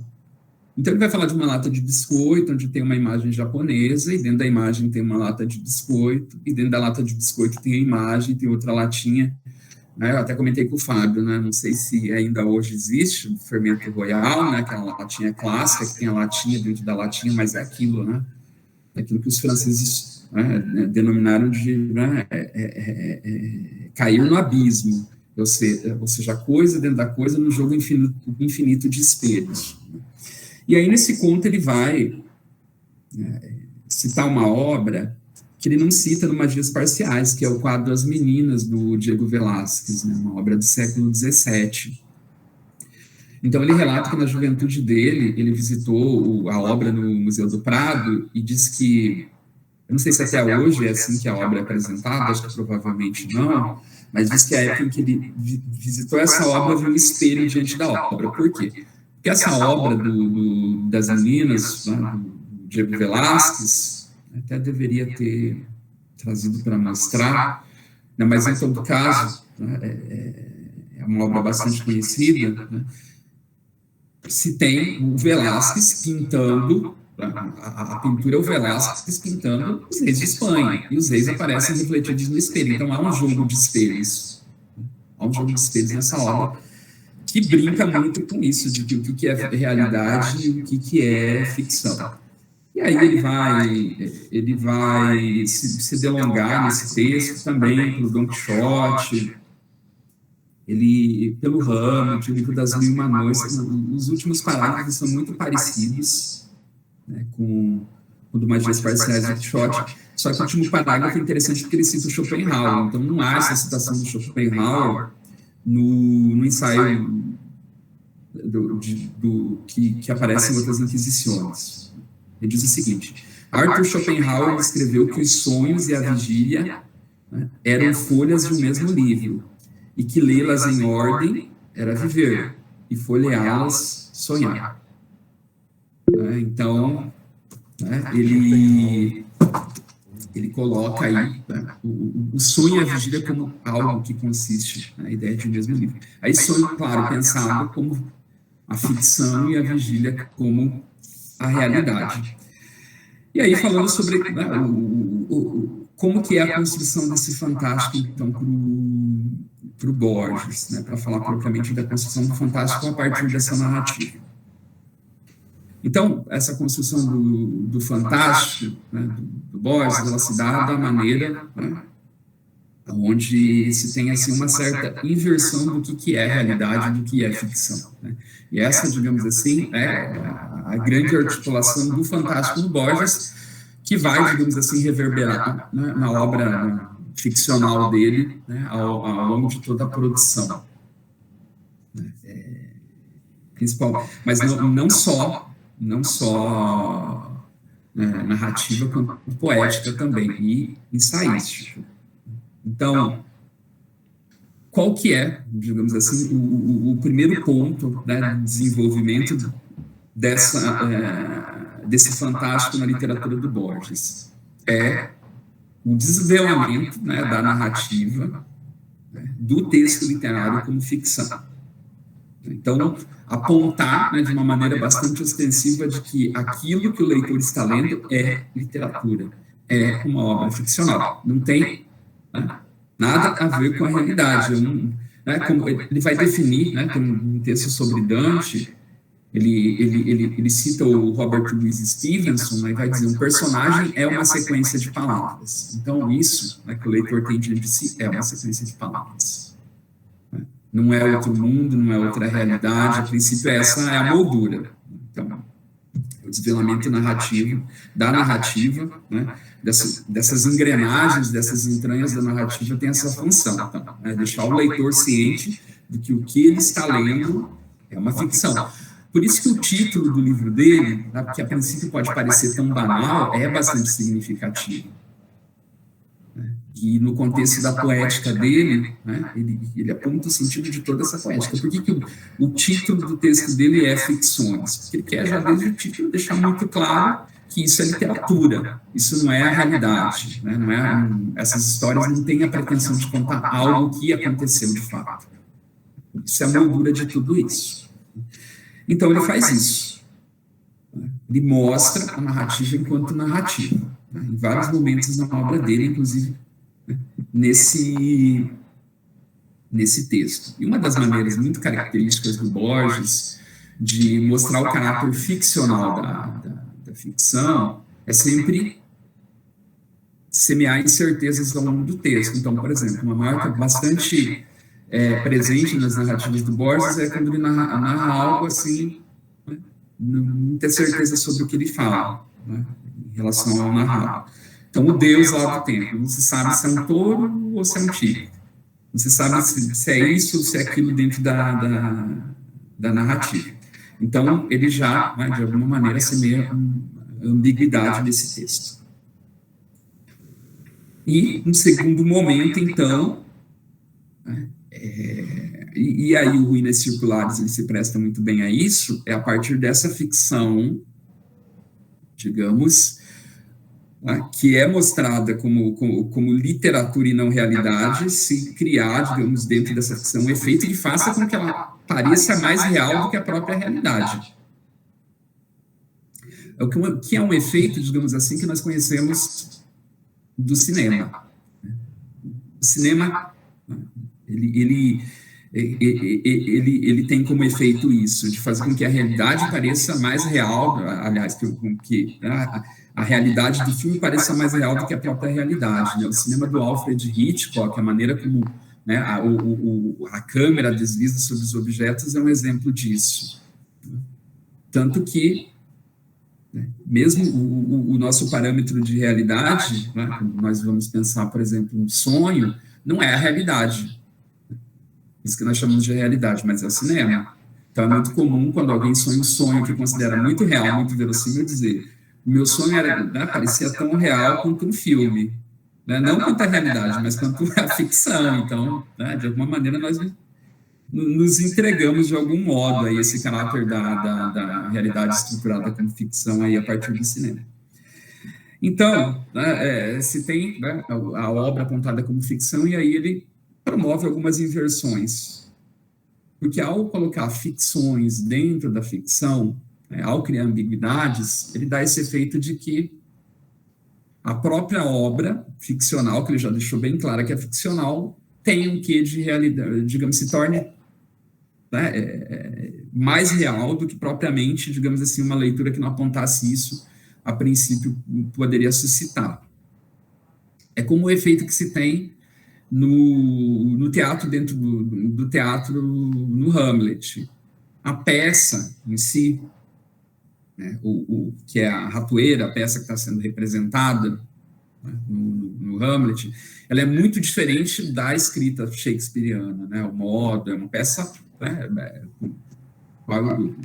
Então, ele vai falar de uma lata de biscoito, onde tem uma imagem japonesa, e dentro da imagem tem uma lata de biscoito, e dentro da lata de biscoito tem a imagem, tem outra latinha, né? Eu até comentei com o Fábio, né? Não sei se ainda hoje existe o fermento royal, né? Aquela latinha clássica, que tem a latinha dentro da latinha, mas é aquilo, né? Aquilo que os franceses, né, denominaram de, né, cair no abismo, ou seja, a coisa dentro da coisa no jogo infinito de espelhos. E aí, nesse conto, ele vai citar uma obra que ele não cita no Magias Parciais, que é o quadro As Meninas, do Diego Velázquez, né, uma obra do século XVII. Então, ele relata que, na juventude dele, ele visitou a obra no Museu do Prado e diz que, eu não sei se até hoje é assim que a obra é apresentada, acho que provavelmente não, mas diz que a época em que ele visitou essa obra, viu um espelho diante da obra. Por quê? Porque essa obra das Meninas, né, do Diego Velázquez, até deveria ter trazido para mostrar, né, mas em todo caso, né, é uma obra bastante conhecida, né, se tem o Velázquez pintando, a pintura é o Velázquez pintando os reis de Espanha, e os reis aparecem refletidos no espelho. Então há um jogo de espelhos, nessa obra, que brinca muito com isso, de o que é realidade e o que é ficção. E aí ele vai se delongar nesse texto também pelo Dom Quixote, pelo Hamlet, o livro das Mil e Uma Noites. Os últimos parágrafos são muito parecidos, né, com o do Magias Parciais do Quixote, só que o último parágrafo é interessante porque ele cita o Schopenhauer. Então não há essa citação do Schopenhauer no ensaio que aparece em outras Inquisições. Ele diz o seguinte: Arthur Schopenhauer escreveu que os sonhos e a vigília, né, eram folhas de um mesmo livro, e que lê-las em ordem era viver, e folheá-las sonhar. Então, né, ele coloca aí, né, o sonho e a vigília como algo que consiste na ideia de um mesmo livro. Aí sonho, claro, pensado como a ficção e a vigília como a realidade. E aí falando sobre, né, como que é a construção desse fantástico, então, o Borges, né, para falar propriamente da construção do fantástico a partir dessa narrativa. Então, essa construção do fantástico, né, do Borges, ela se dá da maneira, né, onde se tem assim, uma certa inversão do que é realidade e do que é ficção. Né? E essa, digamos assim, é a grande articulação do fantástico do Borges, que vai, digamos assim, reverberar, né, na obra ficcional dele, né, ao longo de toda a produção. Principal, mas não só narrativa, quanto poética também, e ensaística. Então, qual que é, digamos assim, o primeiro ponto, né, de desenvolvimento desse fantástico na literatura do Borges? É o desvelamento, né, da narrativa, né, do texto literário como ficção. Então, apontar, né, de uma maneira bastante ostensiva de que aquilo que o leitor está lendo é literatura, é uma obra ficcional, não tem, né, nada a ver com a realidade. Né, como ele vai definir, né, tem um texto sobre Dante, ele cita o Robert Louis Stevenson, né, e vai dizer, um personagem é uma sequência de palavras. Então, isso, né, que o leitor tem diante de si é uma sequência de palavras. Não é outro mundo, não é outra realidade, a princípio essa é a moldura. Então, o desvelamento narrativo, da narrativa, né, dessas engrenagens, dessas entranhas da narrativa tem essa função, então, né, deixar o leitor ciente de que o que ele está lendo é uma ficção. Por isso que o título do livro dele, né, que a princípio pode parecer tão banal, é bastante significativo. E no contexto da poética dele, né, ele aponta o sentido de toda essa poética. Por que o título do texto dele é Ficções? Porque ele quer, já desde o título, deixar muito claro que isso é literatura, isso não é a realidade. Né, essas histórias não têm a pretensão de contar algo que aconteceu de fato. Isso é a moldura de tudo isso. Então, ele faz isso. Ele mostra a narrativa enquanto narrativa. Né, em vários momentos na obra dele, inclusive nesse texto. E uma das maneiras muito características do Borges de mostrar o caráter ficcional da ficção é sempre semear incertezas ao longo do texto. Então, por exemplo, uma marca bastante presente nas narrativas do Borges é quando ele narra algo assim, né, não ter certeza sobre o que ele fala, né, em relação ao narrado. Então, o Deus lá do templo, não se sabe se é um touro ou se é um tigre. Não se sabe se é isso ou se é aquilo dentro da narrativa. Então, ele já, né, de alguma maneira, semeia a ambiguidade desse texto. E, um segundo momento, então, né, e aí o Ruínas Circulares ele se presta muito bem a isso, é a partir dessa ficção, digamos, que é mostrada como literatura e não realidade, se criar, digamos, dentro dessa ficção, um efeito que faça com que ela pareça mais real do que a própria realidade. O que é um efeito, digamos assim, que nós conhecemos do cinema. O cinema, ele tem como efeito isso, de fazer com que a realidade pareça mais real, aliás, que a realidade do filme pareça mais real do que a própria realidade. Né? O cinema do Alfred Hitchcock, a maneira como, né, a câmera desliza sobre os objetos é um exemplo disso. Tanto que, né, mesmo o nosso parâmetro de realidade, né, quando nós vamos pensar, por exemplo, um sonho, não é a realidade. Isso que nós chamamos de realidade, mas é o cinema. Então é muito comum quando alguém sonha um sonho que considera muito real, muito verossímil, dizer: o meu sonho era, né, parecia tão real quanto um filme. Né? Não quanto a realidade, mas quanto a ficção. Então, né, de alguma maneira, nós nos entregamos de algum modo a esse caráter da realidade estruturada como ficção aí a partir do cinema. Então, né, se tem, né, a obra apontada como ficção, e aí ele promove algumas inversões. Porque ao colocar ficções dentro da ficção, né, ao criar ambiguidades, ele dá esse efeito de que a própria obra ficcional, que ele já deixou bem clara que é ficcional, tenha um quê de realidade, digamos, se torne, né, mais real do que propriamente, digamos assim, uma leitura que não apontasse isso, a princípio, poderia suscitar. É como o efeito que se tem no teatro, dentro do teatro, no Hamlet. A peça em si, né, que é a ratoeira, a peça que está sendo representada, né, no Hamlet, ela é muito diferente da escrita shakespeariana, né? O modo, é uma peça, né,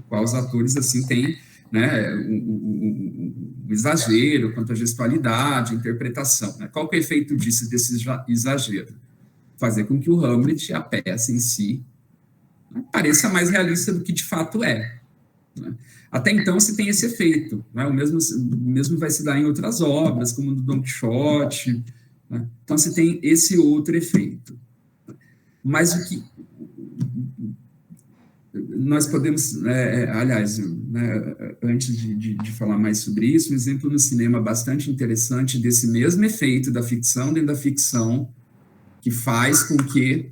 qual os atores assim têm, né, um exagero quanto à gestualidade, interpretação. Né? Qual que é o efeito disso, desse exagero? Fazer com que o Hamlet, a peça em si, né, pareça mais realista do que de fato é. Né? Até então se tem esse efeito. Né? O mesmo vai se dar em outras obras, como no Don Quixote. Né? Então se tem esse outro efeito. Mas o que nós podemos, aliás, né, antes de falar mais sobre isso, um exemplo no cinema bastante interessante desse mesmo efeito da ficção dentro da ficção, que faz com que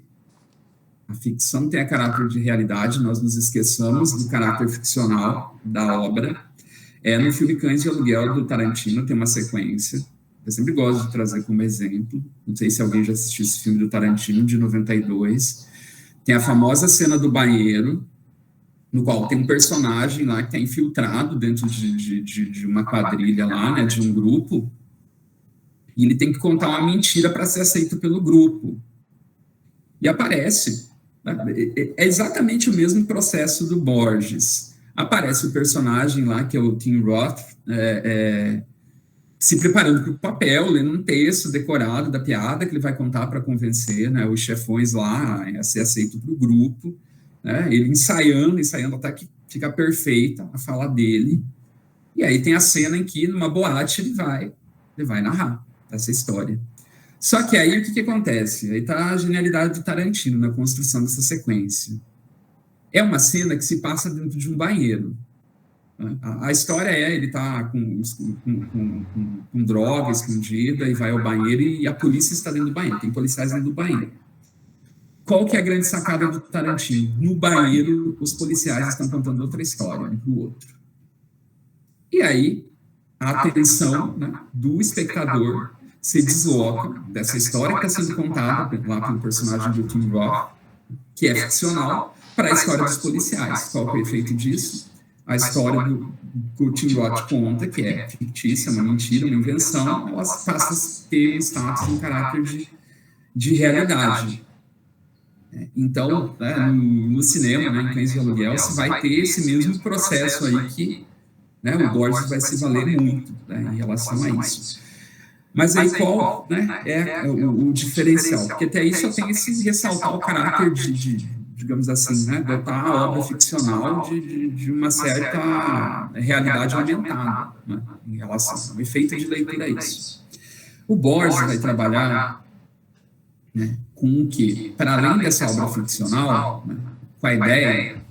a ficção tenha caráter de realidade, nós nos esqueçamos do caráter ficcional da obra, no filme Cães de Aluguel, do Tarantino, tem uma sequência, eu sempre gosto de trazer como exemplo, não sei se alguém já assistiu esse filme do Tarantino, de 92, tem a famosa cena do banheiro, no qual tem um personagem lá que está infiltrado dentro de uma quadrilha lá, né, de um grupo, e ele tem que contar uma mentira para ser aceito pelo grupo. E aparece, né, é exatamente o mesmo processo do Borges. Aparece o personagem lá, que é o Tim Roth, se preparando para o papel, lendo um texto decorado da piada que ele vai contar para convencer, né, os chefões lá a ser aceito para o grupo. Né, ele ensaiando até que fica perfeita a fala dele, e aí tem a cena em que numa boate ele vai narrar essa história. Só que aí o que acontece? Aí está a genialidade do Tarantino na construção dessa sequência. É uma cena que se passa dentro de um banheiro. A história ele está com droga escondida e vai ao banheiro e a polícia está dentro do banheiro, tem policiais dentro do banheiro. Qual que é a grande sacada do Tarantino? No banheiro, os policiais estão contando outra história um para o outro. E aí, a atenção, né, do espectador se desloca dessa história que está sendo contada lá pelo personagem do Tim Roth, que é ficcional, para a história dos policiais. Qual que é o efeito disso? A história que o Tim Roth conta, que é fictícia, uma mentira, uma invenção, ela passa a ter um status, um caráter de realidade. Então, né, no cinema, né, em Cães de Aluguel, você vai ter esse mesmo processo aí que, né, o Borges vai se valer muito, né, em relação a isso. Mas aí qual, né, é o diferencial? Porque até aí só tem esse ressaltar o caráter digamos assim, né, dotar a obra ficcional de uma certa realidade aumentada, né, em relação ao efeito de leitura a isso. O Borges vai trabalhar, né, com o que, para além dessa obra ficcional, né, com a ideia,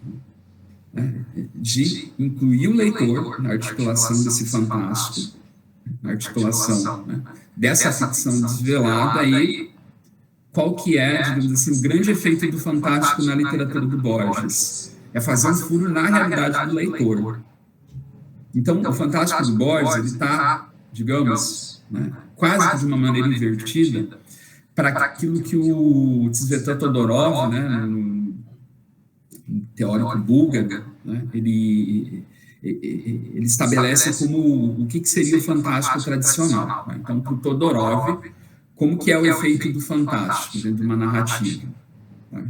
né, de incluir o leitor na articulação desse fantástico, na articulação, né, dessa ficção desvelada, e qual que é, digamos assim, o grande efeito do fantástico na literatura do Borges? É fazer um furo na realidade do leitor. Então, o fantástico do Borges, ele está, digamos, né, quase que de uma maneira invertida, para aquilo que o Tzvetan Todorov, né, no teórico búlgaro, né, ele estabelece como o que seria o fantástico tradicional. Né? Então, para o Todorov, como que é o efeito do fantástico dentro de uma narrativa? Né?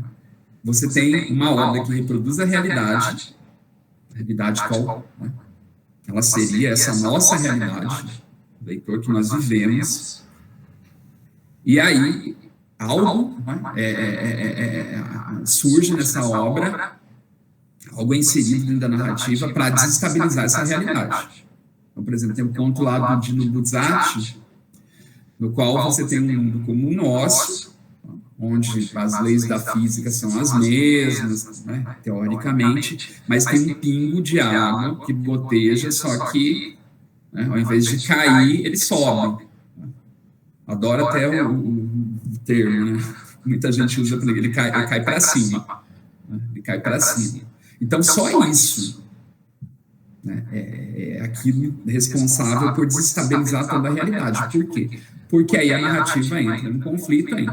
Você tem uma obra que reproduz a realidade qual? Né? Ela seria essa nossa realidade, o leitor que nós vivemos. E aí, algo, né, surge nessa obra, algo é inserido dentro da narrativa para desestabilizar essa realidade. Então, por exemplo, tem um conto lá do Dino Buzzati, no qual você tem um mundo como o nosso, onde as leis da física são as mesmas, né, teoricamente, mas tem um pingo de água que goteja, só que, né, ao invés de cair, ele sobe. Adoro até o termo, né? muita gente usa, ele cai para cima, né? Ele cai para cima. Então, só isso, né, é aquilo responsável por desestabilizar toda a realidade. Por quê? Porque aí a narrativa entra em conflito aí.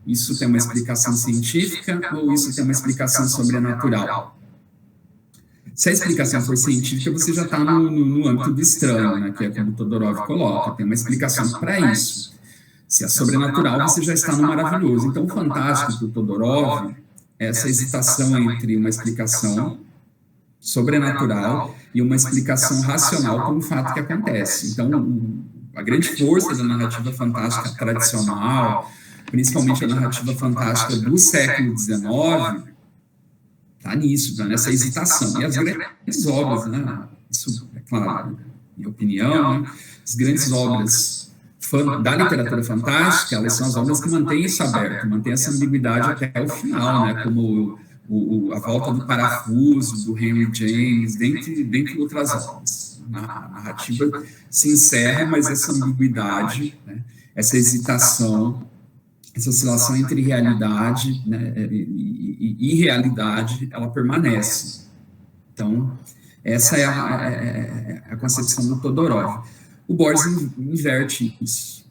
Isso tem uma explicação científica ou isso tem uma explicação sobrenatural? Se a explicação for científica, você já está no âmbito do estranho, né, que é como o Todorov coloca, tem uma explicação para isso. Se é sobrenatural, você já está no maravilhoso. Então, o fantástico do Todorov é essa hesitação entre uma explicação sobrenatural e uma explicação racional para um fato que acontece. Então, a grande força da narrativa fantástica tradicional, principalmente a narrativa fantástica do século XIX, está nisso, tá nessa hesitação. E as grandes obras, né? Isso, é claro, minha opinião, né? As grandes obras da literatura fantástica, elas são as obras que mantêm isso aberto, mantêm essa ambiguidade até o final, né? Como A Volta do Parafuso, do Henry James, dentre outras obras. A narrativa se encerra, mas essa ambiguidade, né? Essa hesitação, essa oscilação entre realidade, né, e irrealidade, ela permanece. Então, essa é a concepção do Todorov. O Borges inverte isso.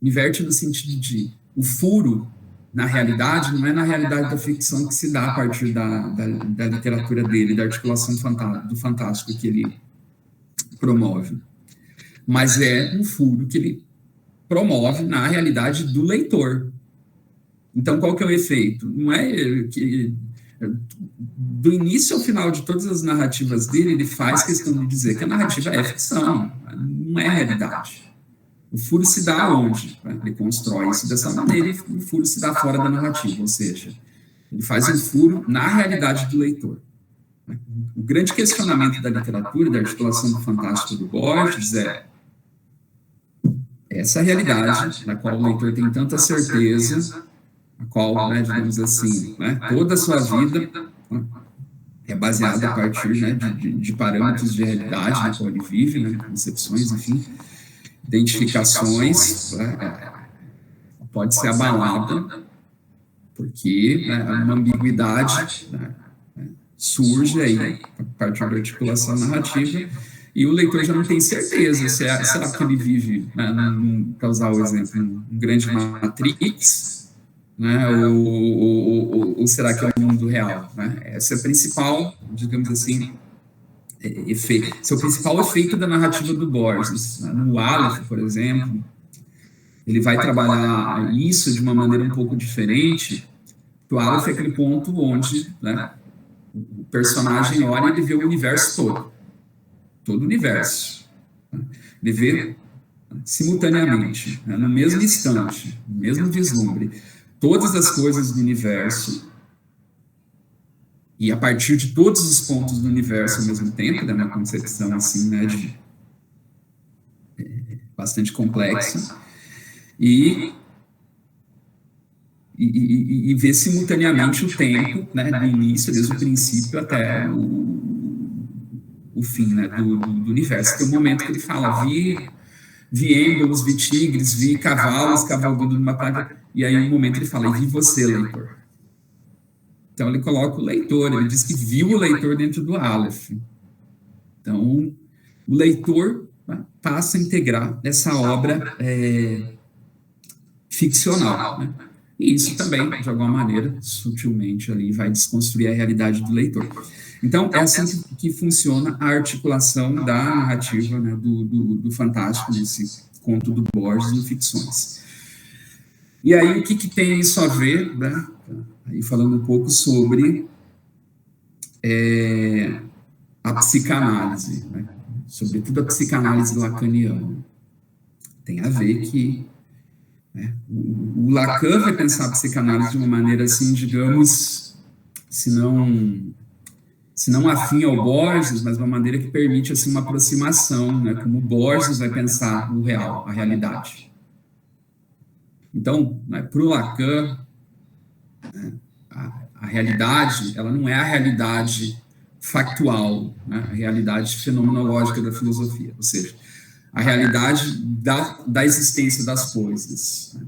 Inverte no sentido de o furo na realidade não é na realidade da ficção que se dá a partir da literatura dele, da articulação do fantástico que ele promove, mas é um furo que ele promove na realidade do leitor. Então, qual que é o efeito? Não é que do início ao final de todas as narrativas dele, ele faz questão de dizer que a narrativa é ficção, não é realidade. O furo se dá onde? Ele constrói isso dessa maneira e o furo se dá fora da narrativa, ou seja, ele faz um furo na realidade do leitor. O grande questionamento da literatura, da articulação do fantástico do Borges é essa realidade, na qual o leitor tem tanta certeza, a qual, né, digamos assim, né, toda a sua vida é baseada a partir, né, de parâmetros de realidade na qual ele vive, né, concepções, enfim, identificações, né, pode ser abalada, porque, né, uma ambiguidade, né, surge aí a partir da articulação narrativa, e o leitor já não tem certeza, será que ele vive, né, para usar o exemplo, um grande Matrix, né, ou será que é o mundo real? Né? Esse é o principal, digamos assim, efeito. Esse é o principal efeito da narrativa do Borges. Né? No Aleph, por exemplo, ele vai trabalhar isso de uma maneira um pouco diferente. O Aleph é aquele ponto onde, né, o personagem olha e ele vê o universo todo o universo. Ele vê simultaneamente, né, no mesmo instante, no mesmo vislumbre, todas as coisas do universo, e a partir de todos os pontos do universo ao mesmo tempo, né, uma concepção assim, né, bastante complexa, e ver simultaneamente o tempo, né, do início, desde o princípio até o fim, né, do universo. Tem um momento que ele fala, vi êmbolos, vi tigres, vi cavalos cavalgando numa praia, e aí um momento ele fala, e vi você, leitor. Então ele coloca o leitor, ele diz que viu o leitor dentro do Aleph. Então o leitor, né, passa a integrar essa obra ficcional, né? E isso também, de alguma maneira, sutilmente ali, vai desconstruir a realidade do leitor. Então, é assim que funciona a articulação da narrativa, né, do fantástico, nesse conto do Borges no Ficções. E aí, o que tem isso a ver, né? Aí falando um pouco sobre a psicanálise, né? Sobretudo a psicanálise lacaniana. Tem a ver que, né, o Lacan vai pensar a psicanálise de uma maneira assim, digamos, se não afim ao Borges, mas de uma maneira que permite assim, uma aproximação, né, como o Borges vai pensar o real, a realidade. Então, né, para o Lacan, né, a realidade, ela não é a realidade factual, né, a realidade fenomenológica da filosofia, ou seja, a realidade da existência das coisas. Né?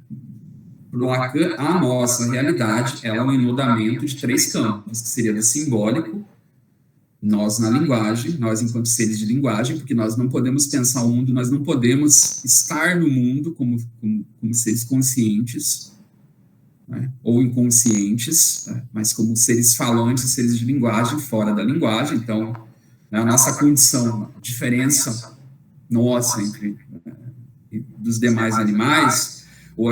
para o Lacan, a nossa realidade ela é um enodamento de 3 campos, que seria do simbólico, nós na linguagem, nós enquanto seres de linguagem, porque nós não podemos pensar o mundo, nós não podemos estar no mundo como seres conscientes, né, ou inconscientes, né, mas como seres falantes, seres de linguagem, fora da linguagem. Então, né, a nossa condição, a diferença nossa entre dos demais animais, ou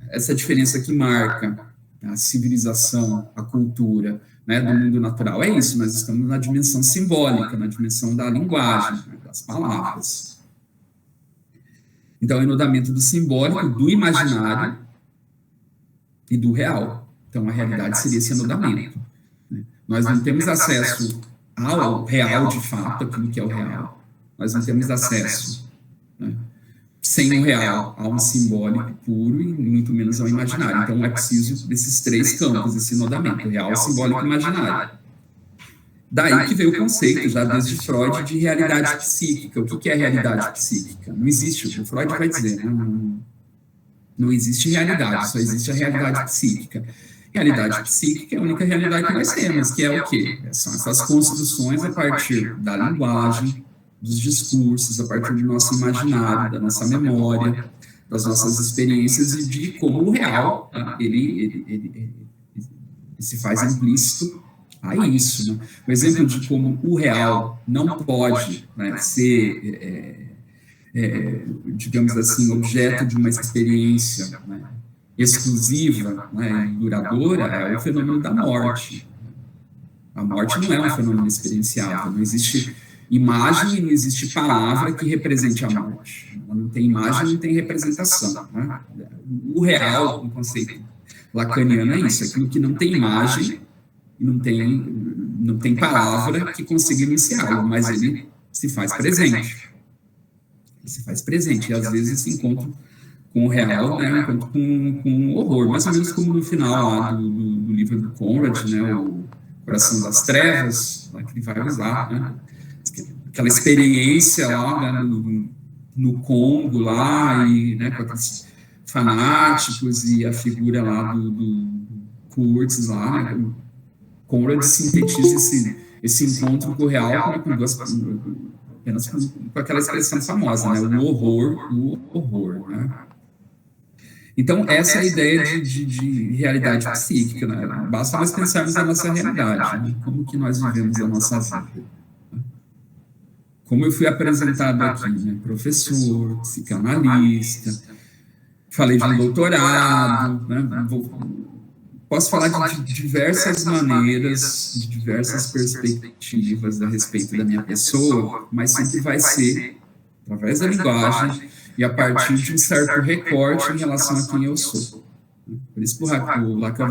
essa diferença que marca a civilização, a cultura, né, do mundo natural, é isso, nós estamos na dimensão simbólica, na dimensão da linguagem, né, das palavras. Então, é o enodamento do simbólico, do imaginário e do real. Então, a realidade seria esse enodamento. Né? Nós não temos acesso ao real de fato, aquilo que é o real. Nós não temos acesso, né, sem o real, a um simbólico puro e muito menos ao imaginário. Então, é preciso desses 3 campos, esse enodamento, real, simbólico e imaginário. Daí que veio o conceito, já desde Freud, de realidade psíquica. O que é realidade psíquica? Não existe, o Freud vai dizer, não existe realidade, só existe a realidade psíquica. Realidade psíquica é a única realidade que nós temos, que é o quê? São essas construções a partir da linguagem, dos discursos, a partir do nosso imaginário, da nossa memória, das nossas experiências e de como o real, ele se faz implícito a isso. Né? O exemplo de como o real não pode, né, ser, digamos assim, objeto de uma experiência, né, exclusiva, né, e duradoura é o fenômeno da morte. A morte não é um fenômeno experienciável, não existe imagem e não existe palavra que represente a morte. Não tem imagem, não tem representação. Né? O real, no conceito lacaniano, é isso, aquilo que não tem imagem e não tem palavra que consiga iniciá-lo, mas ele se faz presente. Ele se faz presente, e às vezes se encontra com o real, né, enquanto com o horror, mais ou menos como no final lá do livro do Conrad, né, o Coração das Trevas, lá, que ele vai usar, né, aquela experiência lá, né, no Congo lá, e, né, com aqueles fanáticos e a figura lá do Kurtz lá, né, Conrad sintetiza esse encontro com o real apenas com aquela expressão famosa, né, o horror, né. Então, essa é a ideia de realidade psíquica, né? Basta nós pensarmos a nossa realidade, né? Como que nós vivemos a nossa vida. Como eu fui apresentado aqui, né? Professor, psicanalista, falei de um doutorado, né? Posso falar de diversas maneiras, de diversas perspectivas a respeito da minha pessoa, mas sempre vai ser através da linguagem e a partir de um certo recorte em relação a quem eu sou. Por isso que o Lacan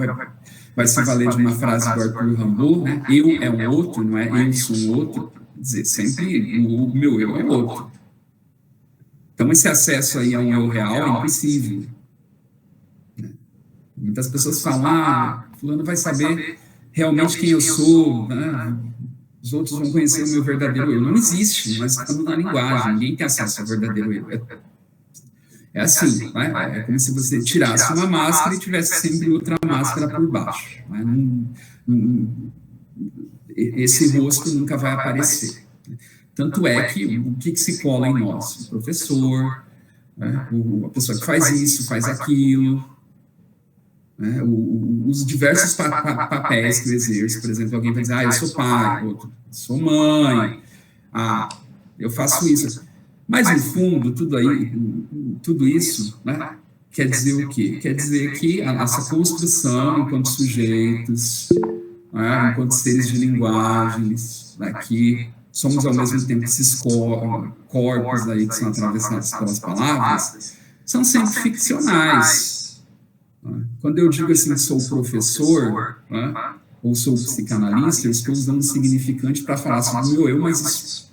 vai se valer de uma frase do Arthur Rimbaud, né? Eu é um outro, não é eu sou um outro. Quer dizer, sempre o meu eu é outro. Então, esse acesso aí a um eu real é impossível. Muitas pessoas falam, fulano vai saber realmente quem eu sou, né? Os outros vão conhecer o meu verdadeiro eu. Não existe, nós estamos na linguagem, ninguém tem acesso ao verdadeiro eu. É assim, né? É como se você tirasse uma máscara e tivesse sempre outra máscara por baixo. Né? Esse rosto nunca vai aparecer. Tanto é que o que se cola em nós? O professor, né? A pessoa que faz isso, faz aquilo, né? Os diversos papéis que eu exerço. Por exemplo, alguém vai dizer, eu sou pai, outro, sou mãe, eu faço isso. Mas, no fundo, tudo isso, né, quer dizer o quê? Quer dizer que a nossa construção enquanto sujeitos, né, enquanto seres de linguagens, né, que somos ao mesmo tempo esses corpos aí que são atravessados pelas palavras, são sempre ficcionais. Né? Quando eu digo assim, sou professor, né, ou sou psicanalista, eu estou usando um significante para falar sobre o meu eu, mas isso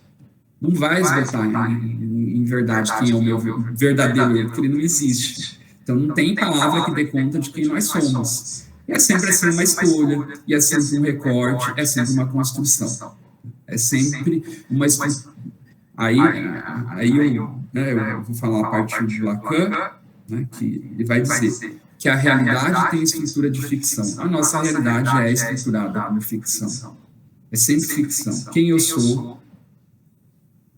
não vai esgotar em verdade quem é o meu verdadeiro eu, porque ele não existe. Então, não tem palavra que dê conta de quem nós somos. E é sempre assim uma escolha, e é sempre um recorte, é sempre uma construção. É sempre uma escolha. Aí eu vou falar a partir de Lacan, né, que ele vai dizer, que a realidade tem estrutura de ficção. A nossa realidade é estruturada como ficção. É sempre ficção. Quem eu sou,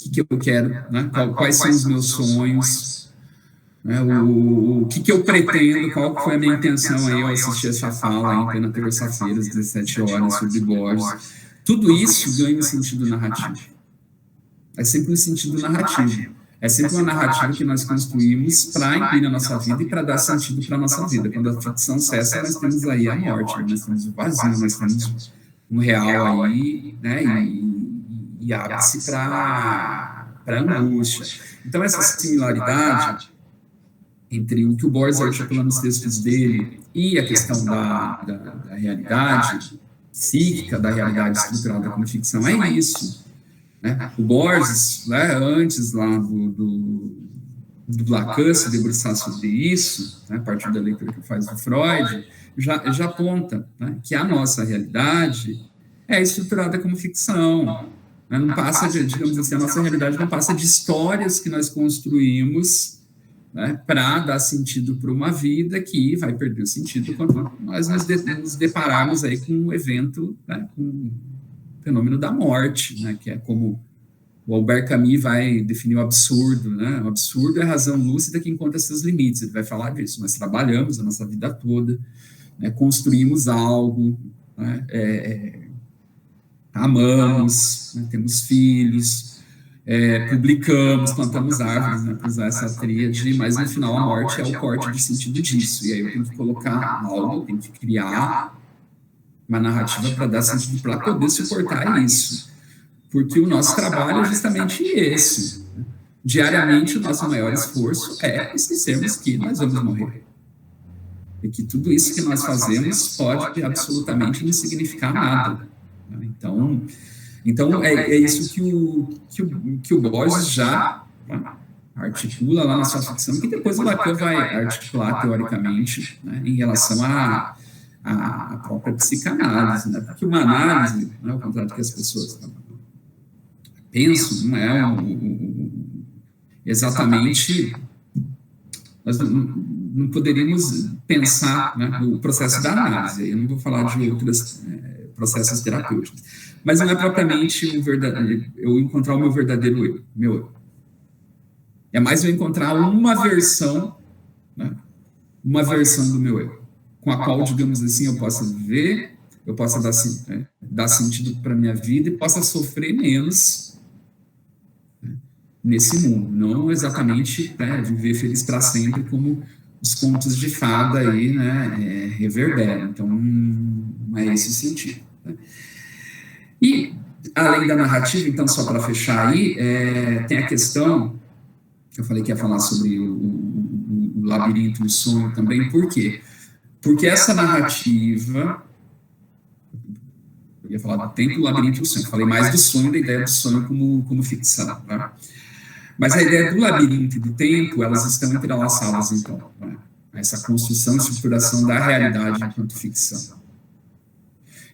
o que eu quero, né? Quais são os meus sonhos, né? O que eu pretendo, qual foi a minha intenção aí ao assistir essa fala aí, na terça-feira, às 17 horas, sobre Borges. Tudo isso ganha um sentido narrativo. É sempre um sentido narrativo. É sempre uma narrativa que nós construímos para incluir na nossa vida e para dar sentido para a nossa vida. Quando a ficção cessa, nós temos aí a morte, nós temos o vazio, nós temos um real aí, né? E abre-se para angústia. Então, essa similaridade entre o que o Borges articula nos textos dele e a questão da realidade psíquica, da realidade estruturada como ficção, é isso. Né? O Borges, né, antes lá do Lacan se debruçar sobre isso, né, a partir da leitura que faz do Freud, já aponta, né, que a nossa realidade é estruturada como ficção. Né? Não passa de, digamos assim, a nossa realidade não passa de histórias que nós construímos, né, para dar sentido para uma vida que vai perder o sentido quando nós nos depararmos aí com um evento, né, com o fenômeno da morte, né, que é como o Albert Camus vai definir o absurdo, né? O absurdo é a razão lúcida que encontra seus limites. Ele vai falar disso. Nós trabalhamos a nossa vida toda, né, construímos algo, né, amamos, né, temos filhos, publicamos, plantamos árvores, né, para usar essa tríade, mas no final a morte é o corte de sentido disso. E aí eu tenho que colocar algo, eu tenho que criar uma narrativa para dar sentido, para poder suportar isso. Porque o nosso trabalho é justamente esse. Diariamente, o nosso maior esforço é esquecermos que nós vamos morrer. E que tudo isso que nós fazemos pode absolutamente não significar nada. Então é isso que o Borges já articula lá na sua ficção, que depois o Lacan vai articular teoricamente, né, em relação à própria psicanálise. Né? Porque uma análise, né, ao contrário do que as pessoas pensam, não é exatamente... Nós não poderíamos pensar, né, no processo da análise. Eu não vou falar de outros processos terapêuticos. Mas não é propriamente eu encontrar o meu verdadeiro eu, meu eu. É mais eu encontrar uma versão, né, uma versão do meu eu, com a qual, digamos assim, eu possa viver, eu possa dar sentido para a minha vida e possa sofrer menos, né, nesse mundo. Não exatamente, né, viver feliz para sempre, como os contos de fada aí, né, reverberam. Então, não é esse o sentido. Né? E, além da narrativa, então, só para fechar aí, tem a questão, que eu falei que ia falar sobre o labirinto e o sonho também. Por quê? Porque essa narrativa... Eu ia falar do tempo, do labirinto e o sonho. Eu falei mais do sonho, da ideia do sonho como ficção. Tá? Mas a ideia do labirinto e do tempo, elas estão entrelaçadas, então. Né? Essa construção e estruturação da realidade enquanto ficção.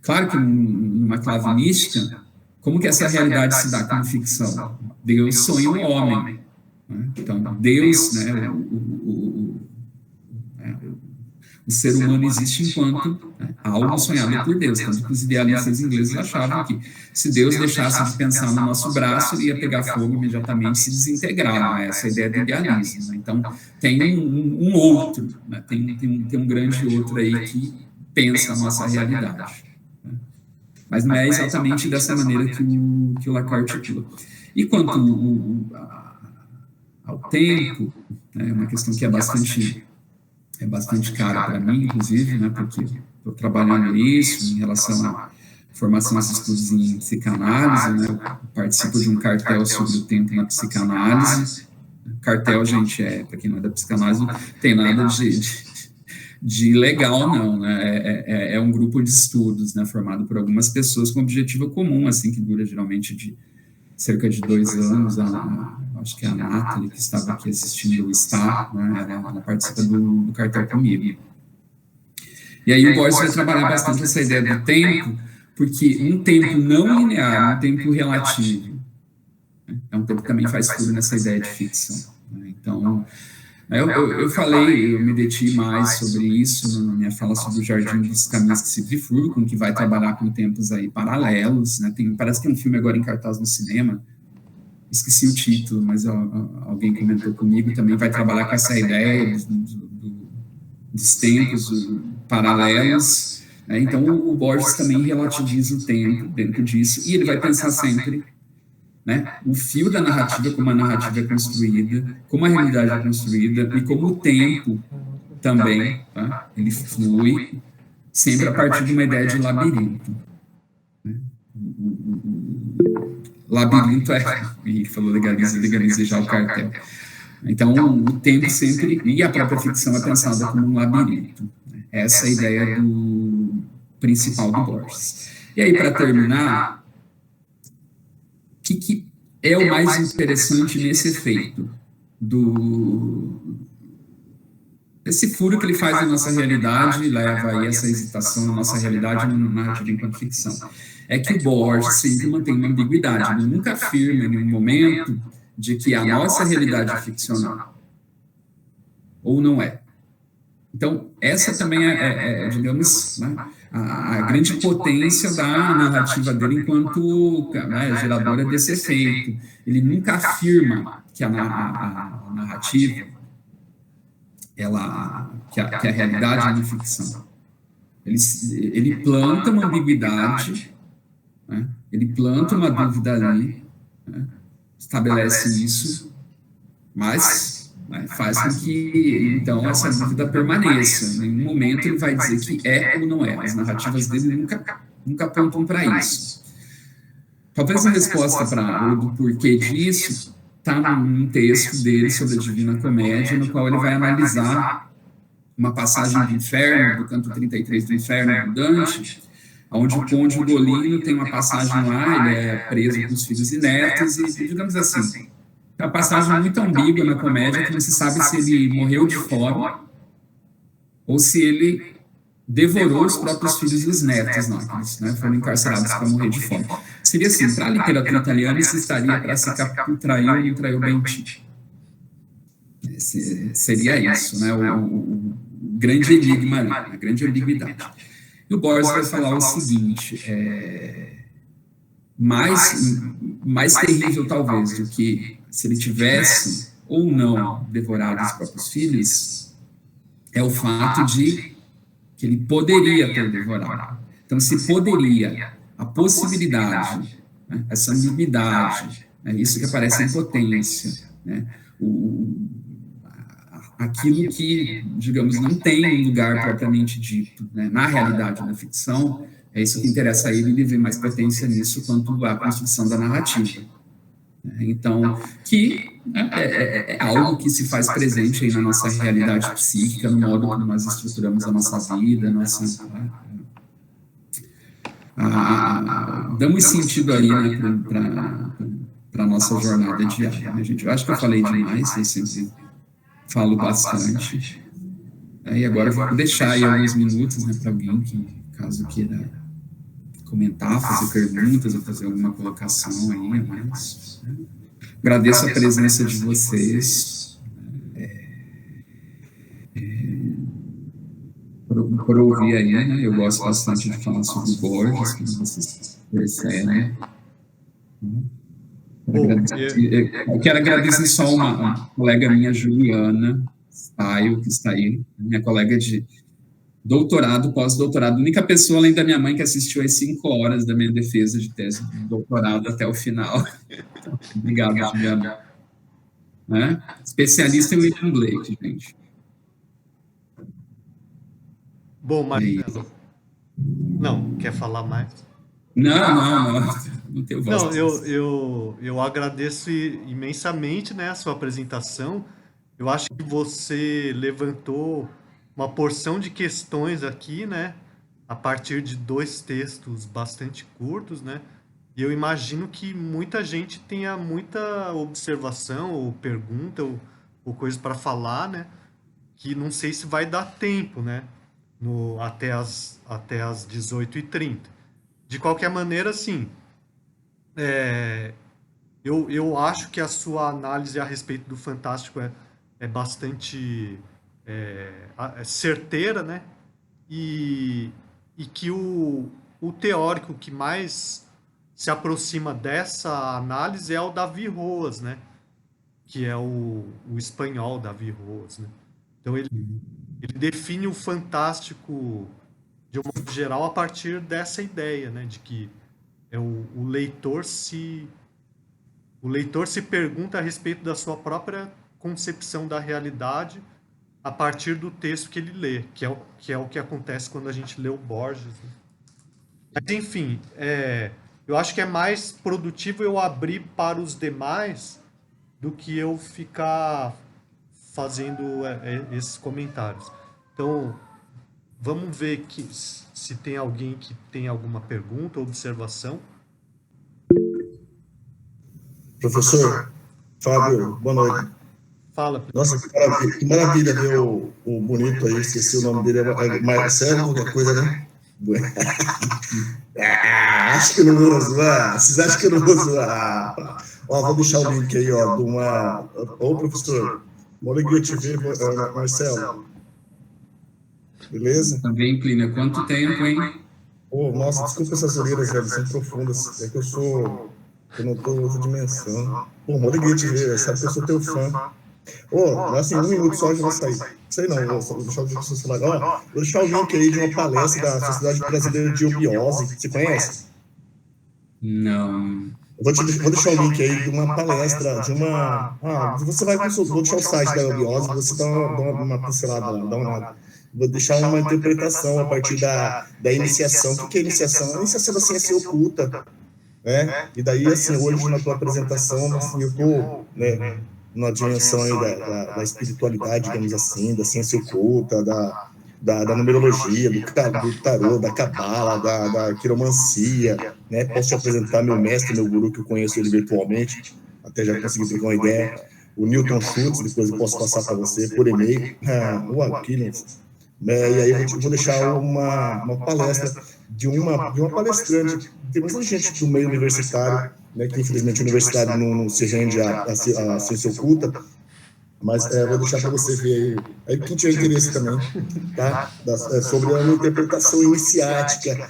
Claro que numa clave mística, como que essa realidade se dá como ficção? Deus sonha o homem. Né? Então, Deus, né, o ser humano existe enquanto, né, algo sonhado por Deus. Tanto que os idealistas ingleses achavam que se Deus deixasse de pensar no nosso braço, ele ia pegar fogo imediatamente e se desintegrar. Né? Essa é a ideia do idealismo. Né? Então, tem um outro, né? tem um grande outro aí que pensa a nossa realidade. Né? Mas não é exatamente dessa maneira que o Lacan articula. E quanto ao tempo, né, é uma questão que é bastante cara para mim, inclusive, né, porque estou trabalhando nisso em relação à formação de estudos em psicanálise, né, eu participo de um cartel sobre o tempo na psicanálise. Cartel, gente, para quem não é da psicanálise, não tem nada de legal, não, né, é um grupo de estudos, né, formado por algumas pessoas com objetivo comum, assim, que dura geralmente de cerca de 2 anos. Acho que a Nathalie, que estava aqui assistindo, né, ela participa do cartel comigo. E aí o Borges vai trabalhar bastante essa ideia do tempo, porque um tempo não linear, um tempo relativo, né, é um tempo que também faz tudo nessa ideia de ficção. Né? Então, Eu falei, eu me deti mais sobre isso na minha fala sobre o Jardim dos Caminhos que se bifurcam, que vai trabalhar com tempos aí paralelos, né? Parece que tem um filme agora em cartaz no cinema, esqueci o título, mas alguém comentou comigo, também vai trabalhar com essa ideia dos tempos paralelos, né? Então o Borges também relativiza o tempo dentro disso, e ele vai pensar sempre, né, o fio da narrativa, como a narrativa é construída, como a realidade é construída, e como o tempo também, tá? Ele flui sempre a partir de uma ideia de labirinto. Labirinto Henrique falou, legaliza já o cartel. Então, o tempo sempre, e a própria ficção é pensada como um labirinto. Essa é a ideia principal do Borges. E aí, para terminar, o que é o mais interessante nesse efeito esse furo que ele faz na nossa realidade, leva aí essa hesitação na nossa realidade na narrativa enquanto ficção. É que o Borges sempre mantém uma ambiguidade, ele nunca afirma em nenhum momento de que a nossa realidade é ficcional, ou não é. Então, essa também digamos, né, a grande potência da narrativa dele enquanto, né, geradora desse efeito. Ele nunca afirma que a narrativa, que a realidade é uma ficção. Ele planta uma ambiguidade, né? Ele planta uma dúvida ali, né? Estabelece isso, mas, né, faz com que, então, essa dúvida permaneça. Em nenhum momento ele vai dizer que é ou não é. As narrativas dele nunca apontam para isso. Talvez a resposta do porquê disso está num texto dele sobre a Divina Comédia, no qual ele vai analisar uma passagem do Inferno, do canto 33 do Inferno, do Dante, onde o Conde Ugolino tem uma passagem lá, ele é preso com os filhos e netos, e, digamos assim, é uma passagem muito ambígua na comédia, que não se sabe se ele morreu de fome ou se ele devorou os próprios filhos e os netos, não, eles, né, foram encarcerados para morrer de fome. Seria assim, para a literatura italiana, isso estaria para se traiu ou não traiu Bentinho. Seria isso, né, o grande enigma ali, a grande ambiguidade. E o Borges vai falar o seguinte, mais terrível talvez do que se ele tivesse ou não devorado os próprios filhos, é o fato de que ele poderia ter devorado. Então, se poderia, a possibilidade, né, essa ambiguidade, né, isso que aparece em potência, né, aquilo que, digamos, não tem um lugar propriamente dito, né, na realidade, na ficção, é isso que interessa a ele vê mais potência nisso quanto à construção da narrativa. Então, que é algo que se faz presente aí na nossa realidade psíquica, no modo como nós estruturamos a nossa vida, damos sentido ali, né, para a nossa jornada diária, né, gente? Eu acho que eu falei demais, eu sempre falo bastante. E agora eu vou deixar aí alguns minutos, né, para alguém que, caso queira comentar, fazer perguntas ou fazer alguma colocação aí, mas agradeço a presença de vocês, por ouvir aí, né? Eu gosto bastante de falar sobre Borges, como vocês percebem. Eu quero agradecer só uma colega minha, Juliana Staio, que está aí, minha colega de doutorado, pós-doutorado, a única pessoa além da minha mãe que assistiu às 5 horas da minha defesa de tese de doutorado até o final. Então, obrigado, Juliana. Né? Especialista em William Blake, gente. Bom, Marcelo. Não, quer falar mais? Não tenho voz. Não, eu agradeço imensamente, né, a sua apresentação. Eu acho que você levantou uma porção de questões aqui, né, a partir de 2 textos bastante curtos, né, e eu imagino que muita gente tenha muita observação ou pergunta ou coisa para falar, né, que não sei se vai dar tempo, né, até as 18h30. De qualquer maneira, assim, eu acho que a sua análise a respeito do Fantástico é bastante certeira, né? E, e que o teórico que mais se aproxima dessa análise é o Davi Roas, né? Que é o espanhol Davi Roas, né? Então ele define o fantástico de um modo geral a partir dessa ideia, né? De que o leitor se pergunta a respeito da sua própria concepção da realidade a partir do texto que ele lê, que é o que acontece quando a gente lê o Borges, né? Mas, enfim, eu acho que é mais produtivo eu abrir para os demais do que eu ficar fazendo esses comentários. Então, vamos ver se tem alguém que tem alguma pergunta ou observação. Professor Fábio, boa noite. Fala. Nossa, que maravilha ver o bonito aí, esqueci o nome dele, é Marcelo, qualquer coisa, né? Acho que eu não vou zoar. Vocês acham que eu não vou zoar? Ó, vou deixar o link aí, ó, de uma... Ô, professor, uma alegria te ver, Marcelo. Beleza? Também, Plínio, quanto tempo, hein? Ô, nossa, desculpa essas orelhas, velho, são profundas. É que eu não tô em outra dimensão. Pô, uma alegria te ver, sabe que eu sou teu fã. Ô, assim, 1 minuto só já vou sair. Sei não, vou deixar o celular. Ó, vou deixar o link aí de uma palestra da Sociedade Brasileira de Obiose. Você conhece? Não. Vou deixar o link aí de uma palestra, de uma... você vai consultar, vou deixar o site da Obiose, você dá uma pincelada lá, dá uma olhada. Vou deixar uma interpretação a partir da iniciação. O que é iniciação? A iniciação da ciência oculta, né? E daí, assim, hoje na tua apresentação, assim, eu tô, né, na dimensão aí da espiritualidade, digamos assim, da ciência oculta, da numerologia, do tarô, da cabala, da quiromancia, né? Posso te apresentar meu mestre, meu guru, que eu conheço ele virtualmente, até já consegui trocar uma ideia, o Newton Schultz, depois eu posso passar para você por e-mail, o Aquiles. E aí eu vou deixar uma palestra de uma palestrante, tem bastante gente do meio universitário, né, que infelizmente a universidade não se rende à ciência oculta, mas vou deixar para você ver aí quem tiver interesse também, tá? Sobre a interpretação iniciática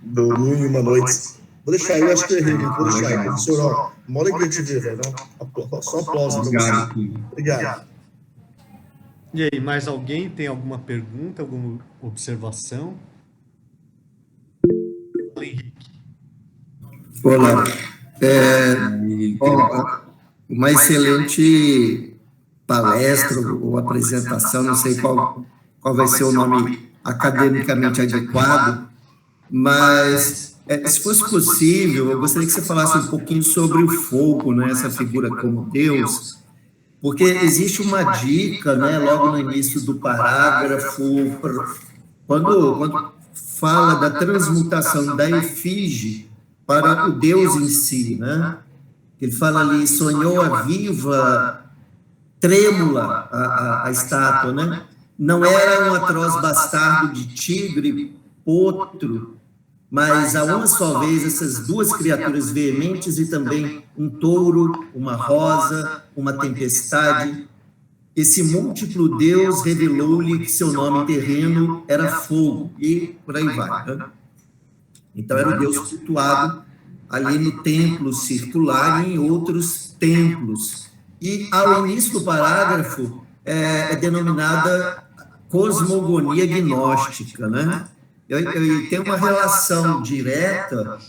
do Mil e Uma Noites. Vou deixar aí, eu acho que eu errei, vou deixar aí, professor, ó, uma alegria te ver, velho, só aplausos para você. Obrigado. E aí, mais alguém tem alguma pergunta, alguma observação? Henrique. Olá. Uma excelente palestra ou apresentação, não sei qual vai ser o nome academicamente adequado, mas se fosse possível, eu gostaria que você falasse um pouquinho sobre o fogo, né, essa figura como Deus, porque existe uma dica, né, logo no início do parágrafo, quando fala da transmutação da efígie para o Deus em si, né? Ele fala ali, sonhou a viva, trêmula a estátua, né? Não era um atroz bastardo de tigre, potro, mas a uma só vez essas duas criaturas veementes e também um touro, uma rosa, uma tempestade. Esse múltiplo Deus revelou-lhe que seu nome terreno era fogo, e por aí vai, né? Então era o Deus cultuado ali no templo circular e em outros templos. E ao início do parágrafo é denominada cosmogonia gnóstica, né? Eu tenho uma relação direta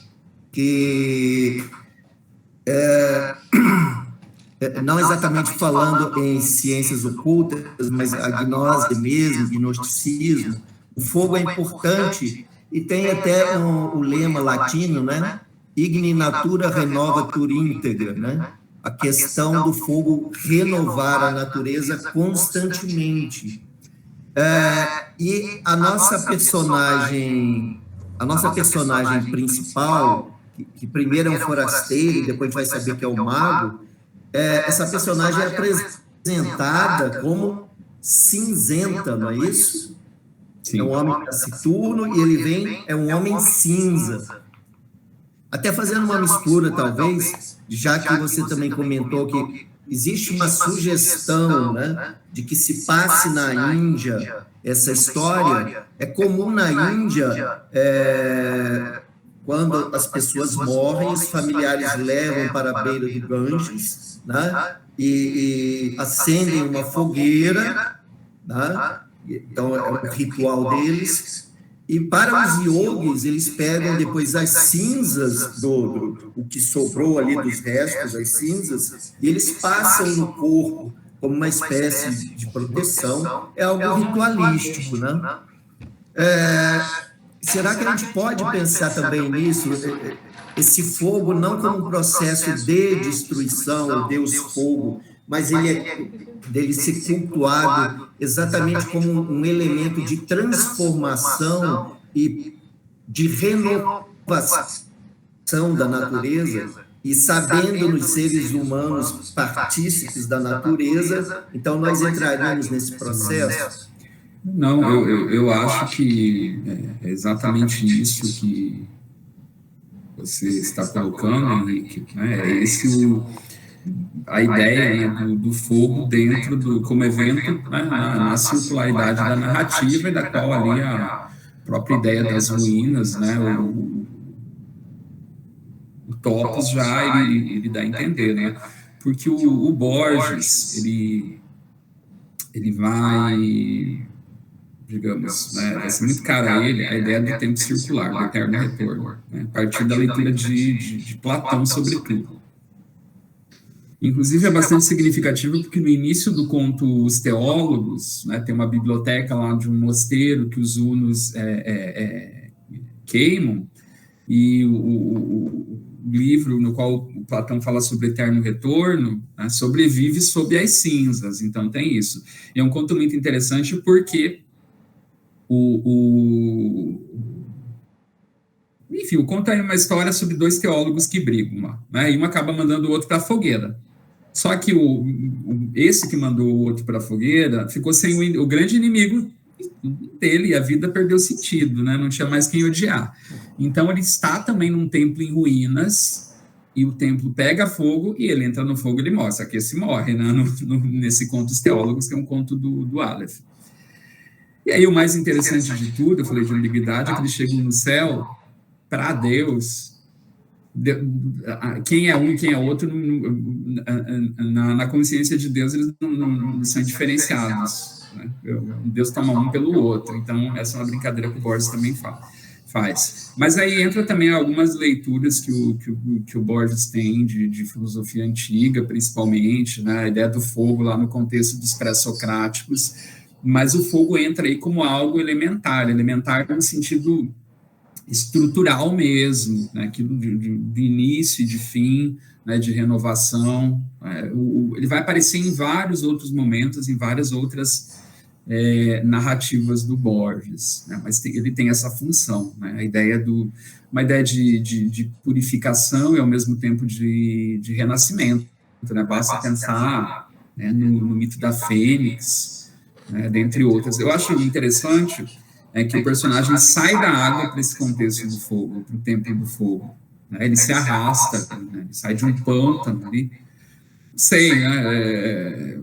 que, não exatamente falando em ciências ocultas, mas a gnose mesmo, gnosticismo, o fogo é importante e tem até o lema latino, né? Igni natura renovatur íntegra, né? A questão do fogo renovar a natureza constantemente. E a nossa personagem principal, que primeiro é um forasteiro e depois vai saber que é o mago, essa personagem é apresentada como cinzenta, não é isso? Sim. É um homem taciturno e ele é um homem cinza. Até fazendo uma mistura, talvez, já que você também comentou que existe uma sugestão, né, de que se passe na Índia essa história. É comum na Índia, quando as pessoas morrem, os familiares levam para a beira do Ganges, né, e acendem uma fogueira, né, então é um ritual deles. E para os yogis, eles pegam depois as cinzas, o que sobrou ali dos restos, as cinzas, e eles passam no corpo como uma espécie de proteção. É algo ritualístico, né? Será que a gente pode pensar também nisso? Esse fogo não como um processo de destruição, o Deus fogo, mas ele dele ser cultuado exatamente como um elemento de transformação e de renovação da natureza, e sabendo nos seres humanos partícipes da natureza, então nós entraríamos nesse processo? Não, eu acho que é exatamente isso que você está colocando, Henrique, né? É esse a ideia, né, do fogo dentro como evento, né, na circularidade da narrativa, e da qual ali a própria ideia das ruínas, né, o topos já ele dá a entender, né? Porque o Borges, ele vai, digamos, né, vai ser muito cara a ele a ideia do tempo circular, do eterno retorno, né, a partir da leitura de Platão, sobretudo. Inclusive, é bastante significativo porque no início do conto Os Teólogos, né, tem uma biblioteca lá de um mosteiro que os hunos queimam, e o livro no qual o Platão fala sobre o eterno retorno, né, sobrevive sob as cinzas. Então tem isso. E é um conto muito interessante porque enfim, o conto é uma história sobre dois teólogos que brigam lá, né, e um acaba mandando o outro para a fogueira. Só que esse que mandou o outro para a fogueira ficou sem o grande inimigo dele, e a vida perdeu sentido, né? Não tinha mais quem odiar. Então ele está também num templo em ruínas, e o templo pega fogo, e ele entra no fogo e ele morre. Só que esse morre, né? Nesse conto Os Teólogos, que é um conto do Aleph. E aí o mais interessante de tudo, eu falei de ambiguidade, é que eles chegam no céu, para Deus, quem é um e quem é outro, na consciência de Deus, eles não são diferenciados, né? Deus toma um pelo outro. Então essa é uma brincadeira que o Borges também faz. Mas aí entra também algumas leituras que o Borges tem de filosofia antiga, principalmente, né? A ideia do fogo lá no contexto dos pré-socráticos, mas o fogo entra aí como algo elementar no sentido estrutural mesmo, né, aquilo de início e de fim, né, de renovação. Ele vai aparecer em vários outros momentos, em várias outras narrativas do Borges, né, mas ele tem essa função, né, uma ideia de purificação e ao mesmo tempo de renascimento, né, basta pensar, né, no mito da Fênix, né, dentre outras. Eu acho interessante que o personagem sai da água para esse contexto do fogo, para o tempo do fogo, né? Ele se arrasta, né? Ele sai de um pântano ali. Sei, né?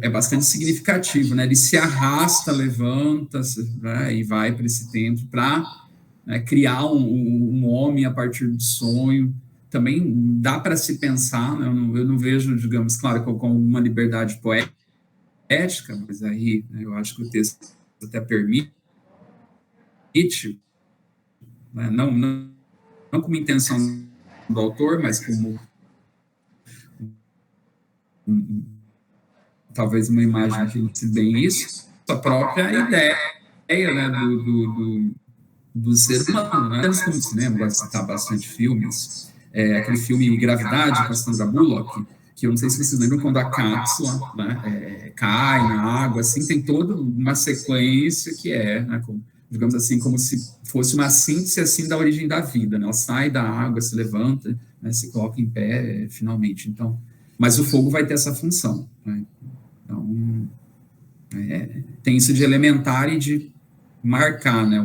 É bastante significativo, né? Ele se arrasta, levanta, né? E vai para esse tempo para, né, criar um homem a partir do sonho. Também dá para se pensar, né? Eu não vejo, digamos, claro, com uma liberdade poética, mas aí, né, eu acho que o texto até permite, né, não como intenção do autor, mas como talvez uma imagem que não se bem isso, a própria ideia, né, do ser humano, né? Como o cinema, gosto de citar bastante filmes, aquele filme Gravidade, com a Sandra Bullock, que eu não sei se vocês lembram, quando a cápsula, né, cai na água, assim, tem toda uma sequência que né, digamos assim, como se fosse uma síntese assim da origem da vida, né? Ela sai da água, se levanta, né, se coloca em pé, finalmente. Então, mas o fogo vai ter essa função, né? Então, tem isso de elementar e de marcar, né,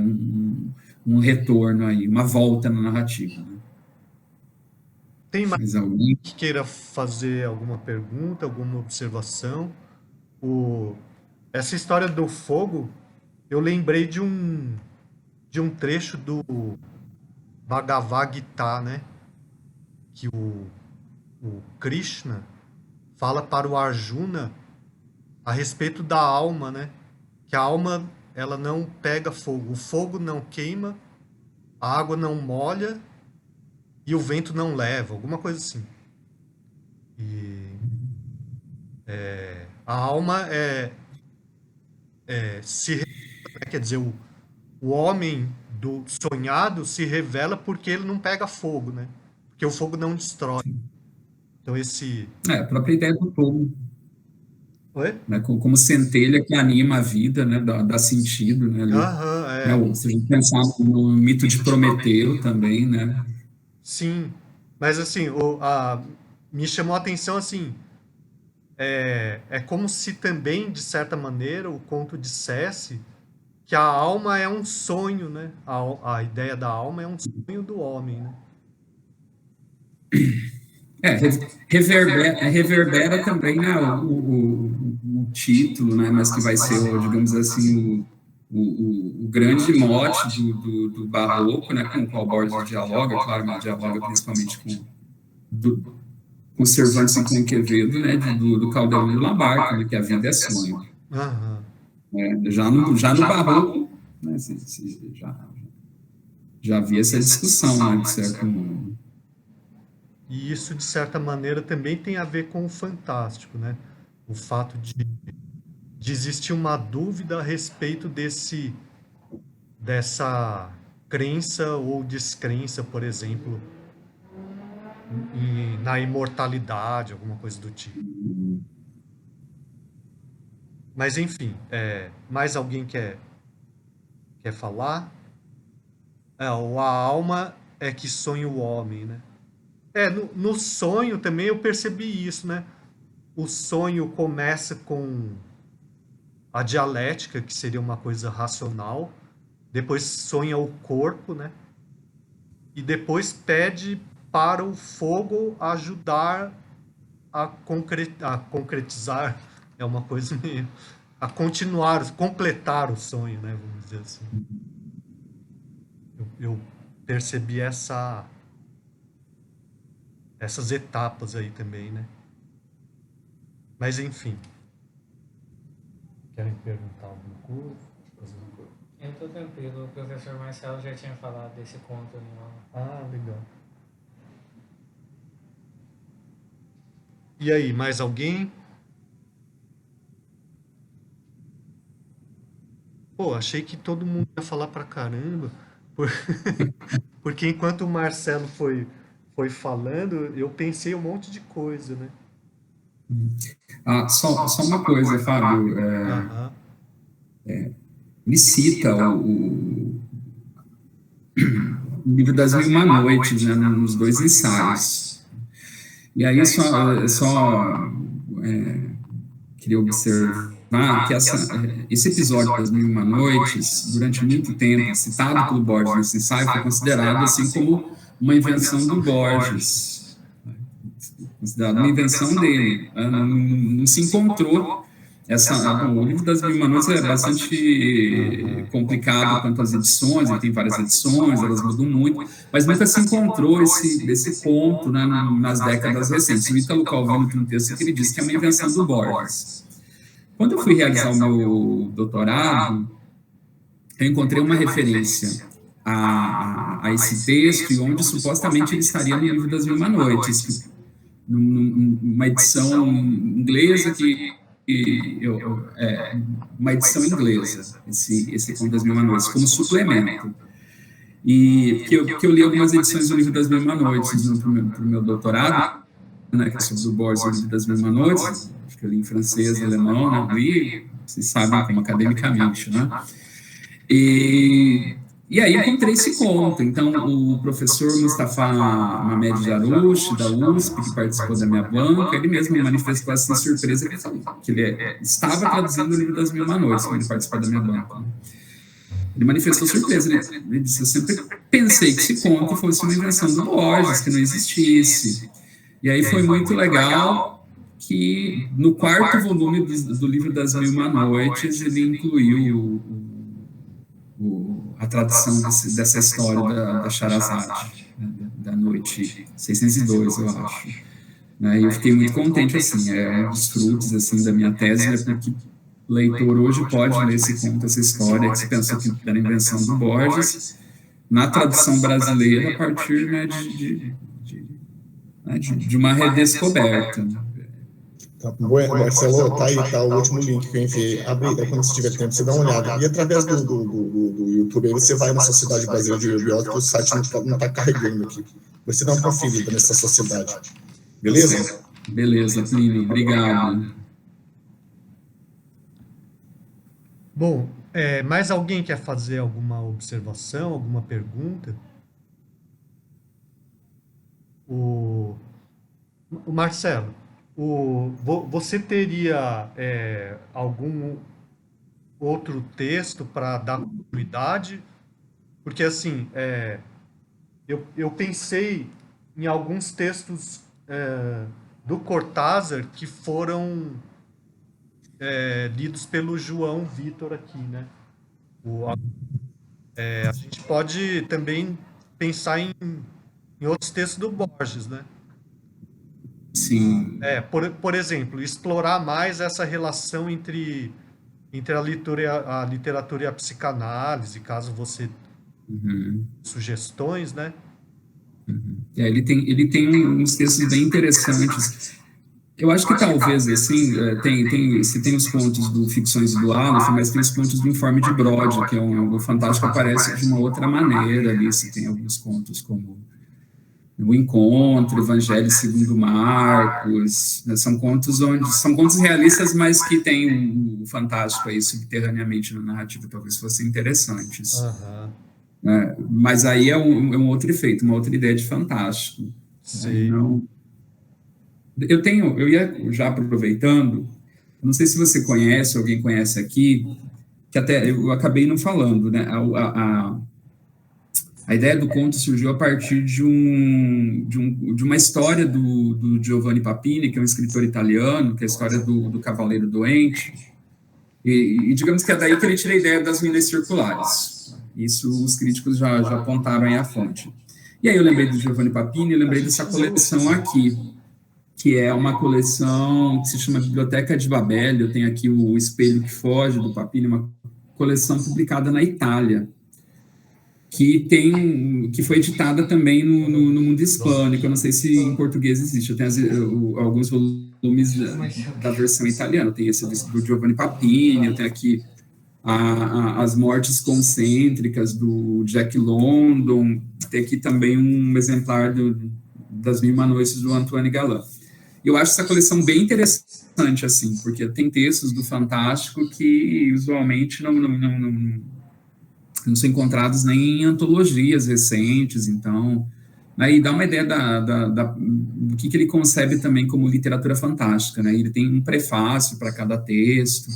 um retorno aí, uma volta na narrativa, né? Tem mais Mas alguém... que queira fazer alguma pergunta, alguma observação? Essa história do fogo, eu lembrei de um trecho do Bhagavad Gita, né? Que o Krishna fala para o Arjuna a respeito da alma, né? Que a alma, ela não pega fogo. O fogo não queima, a água não molha e o vento não leva. Alguma coisa assim. E a alma quer dizer, o homem do sonhado se revela porque ele não pega fogo, né? Porque o fogo não destrói. Então esse... a própria ideia do fogo, Oi? né, como centelha que anima a vida, né, dá sentido, né, ali. Aham, Se a gente pensar no mito de Prometeu também, né? Sim, mas assim, me chamou a atenção assim, é como se também, de certa maneira, o conto dissesse que a alma é um sonho, né? A ideia da alma é um sonho do homem, né? Reverbera também, né, o título, né, mas que vai ser, digamos assim, o grande mote do barroco, né, com o qual Borges dialoga, claro, mas dialoga principalmente com Cervantes e com Quevedo, né, do Caldeirão do Labarca, né, que a vida é sonho. Já no barroco, né, já havia essa discussão, né, de certo modo. E isso, de certa maneira, também tem a ver com o fantástico, né? O fato de existir uma dúvida a respeito dessa crença ou descrença, por exemplo, na imortalidade, alguma coisa do tipo. Mas, enfim, mais alguém quer falar? A alma é que sonha o homem, né? No sonho também eu percebi isso, né? O sonho começa com a dialética, que seria uma coisa racional, depois sonha o corpo, né? E depois pede para o fogo ajudar a concretizar, é uma coisa meio... a continuar, completar o sonho, né? Vamos dizer assim. Eu percebi essas etapas aí também, né? Mas, enfim. Querem perguntar alguma coisa? Eu tô tranquilo, o professor Marcelo já tinha falado desse conto em aula. Legal. E aí, mais alguém? Pô, achei que todo mundo ia falar pra caramba. Porque enquanto o Marcelo foi falando, eu pensei um monte de coisa, né? Só uma coisa, Fábio. Me cita o livro das Mil e Uma Noites, né, nos 2 ensaios. E aí queria observar que esse episódio das Mil e Uma Noites, durante muito tempo, citado pelo Borges nesse ensaio, foi considerado assim como uma invenção do Borges, considerado uma invenção dele. Não se encontrou o livro das Mil e Uma Noites é bastante complicado quanto às edições, ele tem várias edições, elas mudam muito, mas nunca se encontrou esse ponto, né, nas décadas recentes. O Ítalo Calvino tem um texto que ele diz que é uma invenção do Borges. Quando eu fui realizar o meu doutorado, eu encontrei uma referência a esse texto, e onde supostamente ele estaria no livro das Mil e Uma Noites, numa edição inglesa uma edição inglesa, esse Conto das Mil e Uma Noites, como suplemento. E porque eu li algumas edições do livro das Mil e Uma Noites para o meu doutorado, né, que é sobre o Borges, o livro das Mil e Uma Noites, acho que eu li em francês, alemão, né, li, vocês sabem como academicamente, né? E aí encontrei esse conto. Então, o professor Mustafa Mamed Jarouche, da USP, que participou da minha banca, ele mesmo manifestou essa surpresa que ele estava traduzindo o livro das Mil e Uma Noites, quando ele participou da minha banca. ele manifestou surpresa. Ele disse: eu sempre pensei que esse conto fosse uma invenção do Borges, que não existisse. E aí foi muito legal que no 4º volume do livro das Mil e Uma Noites ele incluiu a tradução dessa história da Sherazade, né, da noite 602, eu acho. Né, e eu fiquei muito contente, assim, é um dos frutos, assim, da minha tese, né, porque o leitor hoje pode ler esse conto, essa história, que se pensou que era invenção do Borges, na tradução brasileira, a partir, né, de uma redescoberta. Tá, Marcelo, tá aí, tá o último link que eu enviei. Abre, quando você tiver tempo, você dá uma olhada. E através do YouTube, aí você vai na Sociedade Brasileira de Bibliótica, que o site não tá carregando aqui. Você dá uma conferida nessa sociedade. Beleza? Beleza, Plínio, obrigado. Bom, mais alguém quer fazer alguma observação, alguma pergunta? O Marcelo, você teria algum outro texto para dar continuidade? Porque, assim, eu pensei em alguns textos do Cortázar que foram lidos pelo João Vitor aqui, né? A gente pode também pensar em outros textos do Borges, né? Sim. Por exemplo, explorar mais essa relação entre a literatura e a psicanálise, caso você sugestões, né? Ele tem uns textos bem interessantes. Eu acho que talvez, assim, tem os contos do Ficções do Aleph, mas tem os contos do Informe de Brode, que o Fantástico aparece de uma outra maneira ali. Você tem alguns contos como O Encontro, Evangelho segundo Marcos, né? São contos realistas, mas que tem o fantástico aí subterraneamente na narrativa, talvez fossem interessantes. Né? Mas aí é um outro efeito, uma outra ideia de fantástico. Sim. Eu ia já aproveitando, não sei se você conhece, alguém conhece aqui, que até eu acabei não falando, né? A ideia do conto surgiu a partir de uma história do Giovanni Papini, que é um escritor italiano, que é a história do Cavaleiro Doente, e digamos que é daí que ele tira a ideia das minas circulares. Isso os críticos já apontaram aí a fonte. E aí eu lembrei do Giovanni Papini, eu lembrei dessa coleção aqui, que é uma coleção que se chama Biblioteca de Babel. Eu tenho aqui o Espelho que Foge, do Papini, uma coleção publicada na Itália, que foi editada também no mundo hispânico. Eu não sei se em português existe. Eu tenho alguns volumes da versão italiana. Tem esse do Giovanni Papini, eu tenho aqui As Mortes Concêntricas, do Jack London, tem aqui também um exemplar das Mil e Uma Noites, do Antoine Galland. Eu acho essa coleção bem interessante, assim, porque tem textos do Fantástico que usualmente não são encontrados nem em antologias recentes, então aí dá uma ideia do que ele concebe também como literatura fantástica, né? Ele tem um prefácio para cada texto,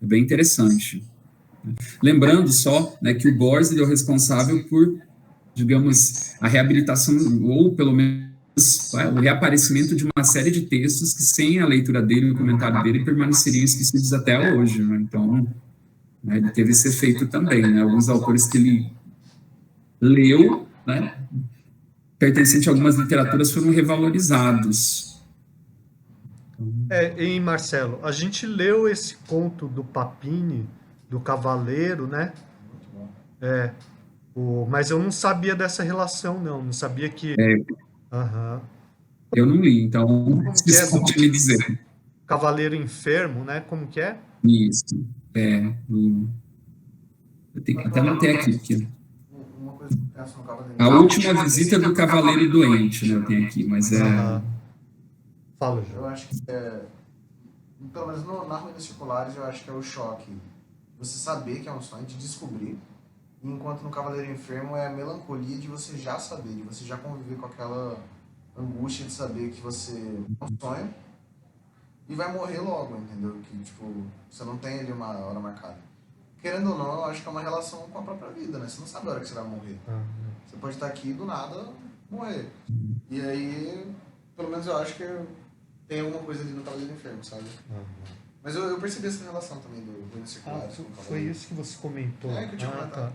é bem interessante. Lembrando só, né, que o Borges é o responsável por, digamos, a reabilitação, ou pelo menos o reaparecimento de uma série de textos que, sem a leitura dele e o comentário dele, permaneceriam esquecidos até hoje, né? Então, né, ele teve esse efeito também, né? Alguns autores que ele leu, né, pertencente a algumas literaturas, foram revalorizados. Hein, Marcelo, a gente leu esse conto do Papini, do Cavaleiro, né? Mas eu não sabia dessa relação, não sabia que... Eu não li, então que é vocês podem me dizer. Cavaleiro Enfermo, né? Como que é? Isso, eu tenho até anotei aqui. Uma coisa que eu penso no Cavaleiro. A Última Visita do Cavaleiro Doente, né? Eu tenho aqui, mas Fala, Eu João. acho que pelo menos na Ruínas Circulares, eu acho que é o choque. Você saber que é um sonho, de descobrir. Enquanto no Cavaleiro Enfermo é a melancolia de você já saber, de você já conviver com aquela angústia de saber que você é um sonho e vai morrer logo, entendeu? Que, tipo, você não tem ali uma hora marcada. querendo ou não, eu acho que é uma relação com a própria vida, né? Você não sabe a hora que você vai morrer. Você pode estar aqui e do nada morrer. E aí, pelo menos eu acho que tem alguma coisa ali no Cavaleiro Enfermo, sabe? Mas eu percebi essa relação também do Ruínas Seculares com o Foi Cavaleiro. isso que você comentou. É, que eu tinha comentado. Tá.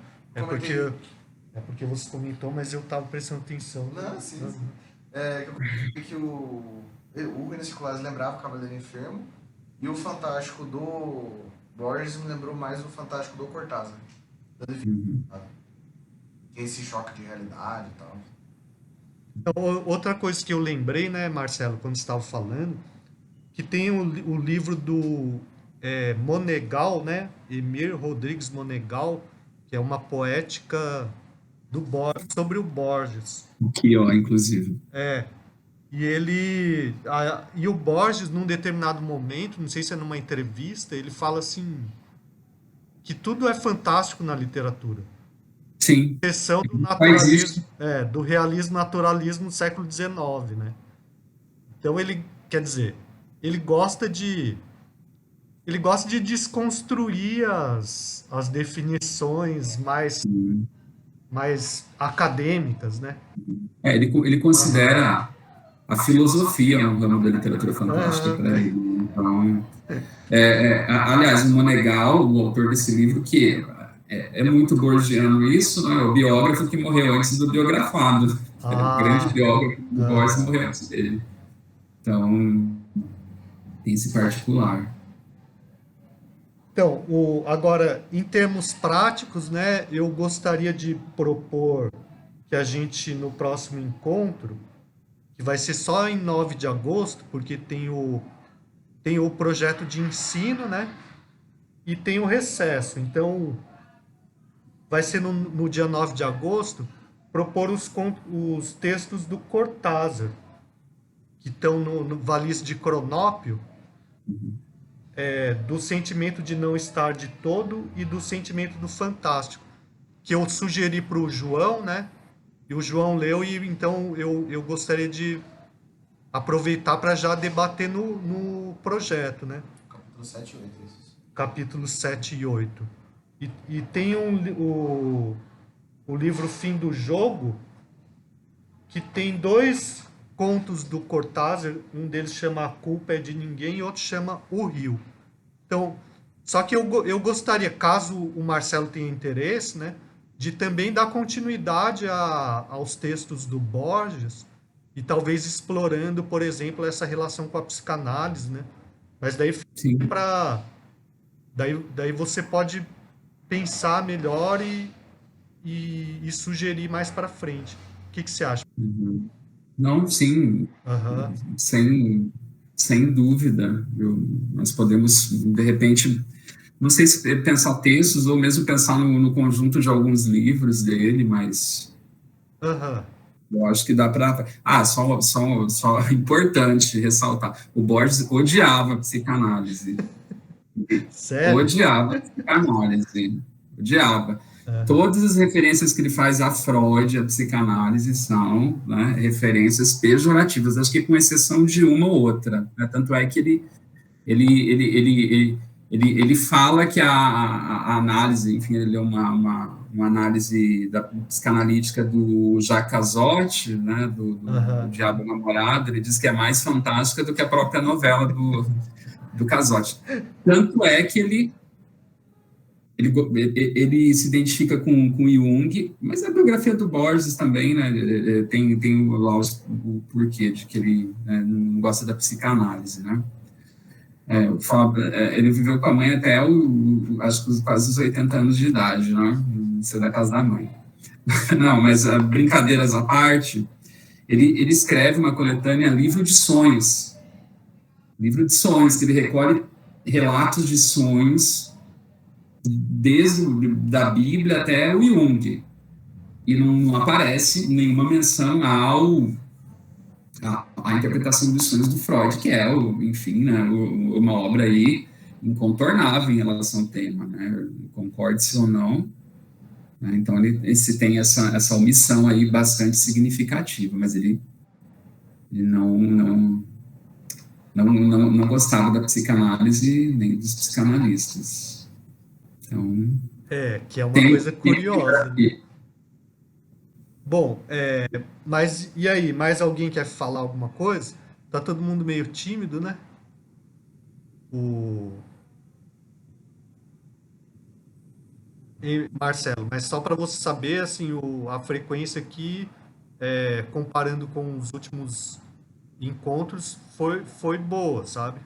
É porque você comentou, mas eu tava prestando atenção. Não, sim. Que eu percebi que o Ruínas Seculares lembrava o Cavaleiro Enfermo e o Fantástico do Borges me lembrou mais o Fantástico do Cortázar. Da definição, sabe? Que é esse choque de realidade e tal. Então, outra coisa que eu lembrei, né, Marcelo, quando você estava falando, que tem o livro do Monegal, né, Emir Rodrigues Monegal, que é uma poética sobre o Borges. Aqui, ó, inclusive. E o Borges, num determinado momento, não sei se é numa entrevista, ele fala assim que tudo é fantástico na literatura. Sim. Exceção do Faz isso. naturalismo, do realismo naturalismo do século XIX, né? Então quer dizer, ele gosta de desconstruir as definições mais acadêmicas, né? Ele considera a filosofia um ramo da literatura fantástica para ele. Então, aliás, o Monegal, o autor desse livro, que é muito borgiano isso, né? O biógrafo que morreu antes do biografado. O grande biógrafo do Borges morreu antes dele. Então, tem esse particular. Então, agora, em termos práticos, né, eu gostaria de propor que a gente, no próximo encontro, que vai ser só em 9 de agosto, porque tem o projeto de ensino, né, e tem o recesso. Então, vai ser no dia 9 de agosto, propor os textos do Cortázar, que estão no Valiz de Cronópio, do sentimento de não estar de todo e do sentimento do fantástico, que eu sugeri para o João, né? E o João leu, e então eu gostaria de aproveitar para já debater no projeto, né? Capítulo 7 e 8, isso. Capítulos 7 e 8. E tem o livro Fim do Jogo, que tem 2 contos do Cortázar, um deles chama A Culpa é de Ninguém e outro chama O Rio. Então, só que eu gostaria, caso o Marcelo tenha interesse, né, de também dar continuidade aos textos do Borges e talvez explorando, por exemplo, essa relação com a psicanálise, né? Mas daí daí você pode pensar melhor e sugerir mais para frente. O que você acha? Não, sim, sem dúvida. Nós podemos, de repente, não sei se pensar textos ou mesmo pensar no conjunto de alguns livros dele, mas eu acho que dá para... só importante ressaltar, o Borges odiava a psicanálise. Sério? Odiava a psicanálise. Odiava. Todas as referências que ele faz à Freud, à psicanálise, são, né, referências pejorativas, acho que com exceção de uma ou outra, né? Tanto é que ele fala que a análise, enfim, ele é uma análise psicanalítica do Jacques Cazotte, né, do Diabo Namorado, ele diz que é mais fantástica do que a própria novela do Cazotte. Tanto é que ele se identifica com Jung, mas a biografia do Borges também, né, tem lá o porquê de que ele, né, não gosta da psicanálise, né. Ele viveu com a mãe até acho que quase os 80 anos de idade, né, ser da casa da mãe. Não, mas brincadeiras à parte, ele escreve uma coletânea Livro de Sonhos, que ele recolhe relatos de sonhos desde da Bíblia até o Jung, e não aparece nenhuma menção à interpretação dos sonhos do Freud, que é, enfim, né, uma obra aí incontornável em relação ao tema, né, concorde-se ou não, né, então ele tem essa omissão aí bastante significativa, mas ele não gostava da psicanálise nem dos psicanalistas. Então, Que é uma tem coisa tem curiosa. aqui. Bom, mas e aí, mais alguém quer falar alguma coisa? Tá todo mundo meio tímido, né? O Marcelo, mas só para você saber, assim, a frequência aqui, comparando com os últimos encontros, foi boa, sabe?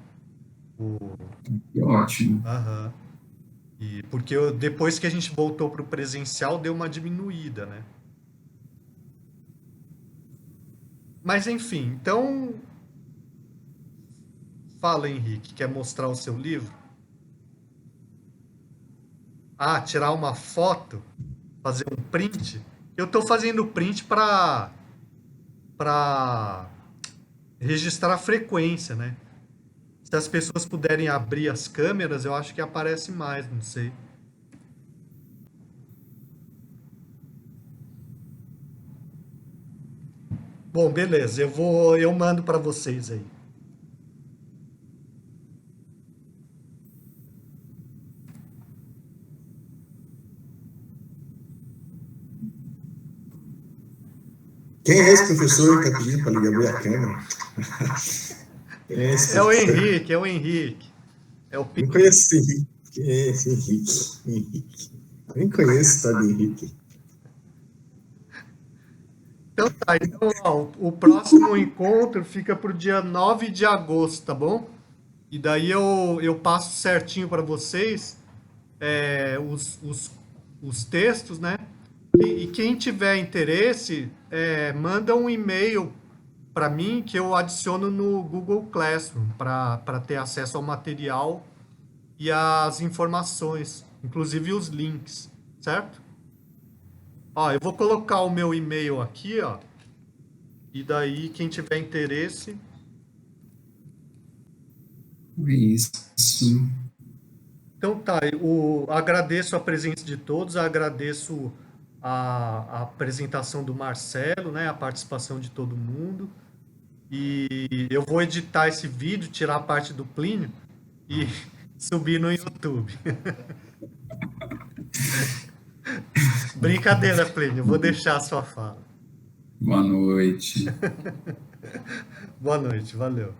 Ótimo. Aham. E porque depois que a gente voltou para o presencial, deu uma diminuída, né? Mas enfim, então fala, Henrique, quer mostrar o seu livro? Ah, tirar uma foto, fazer um print. Eu estou fazendo print para registrar a frequência, né? Se as pessoas puderem abrir as câmeras, eu acho que aparece mais, não sei. Bom, beleza, eu mando para vocês aí. Quem é esse professor que está pedindo para ligar a câmera? Quem é esse É o professor? Henrique, é o Henrique. É o Não Pinto. conheço esse Henrique. Quem é esse Henrique? Henrique. Nem conheço esse tal de Henrique. Então tá, então, ó, o próximo encontro fica pro dia 9 de agosto, tá bom? E daí eu passo certinho para vocês os textos, né? E quem tiver interesse, manda um e-mail para mim que eu adiciono no Google Classroom para ter acesso ao material e às informações, inclusive os links, certo? Ó, eu vou colocar o meu e-mail aqui, ó. E daí, quem tiver interesse. É isso. Então tá, eu agradeço a presença de todos, agradeço a apresentação do Marcelo, né, a participação de todo mundo. E eu vou editar esse vídeo, tirar a parte do Plínio e subir no YouTube. Brincadeira, Plínio, vou deixar a sua fala. Boa noite. Boa noite, valeu.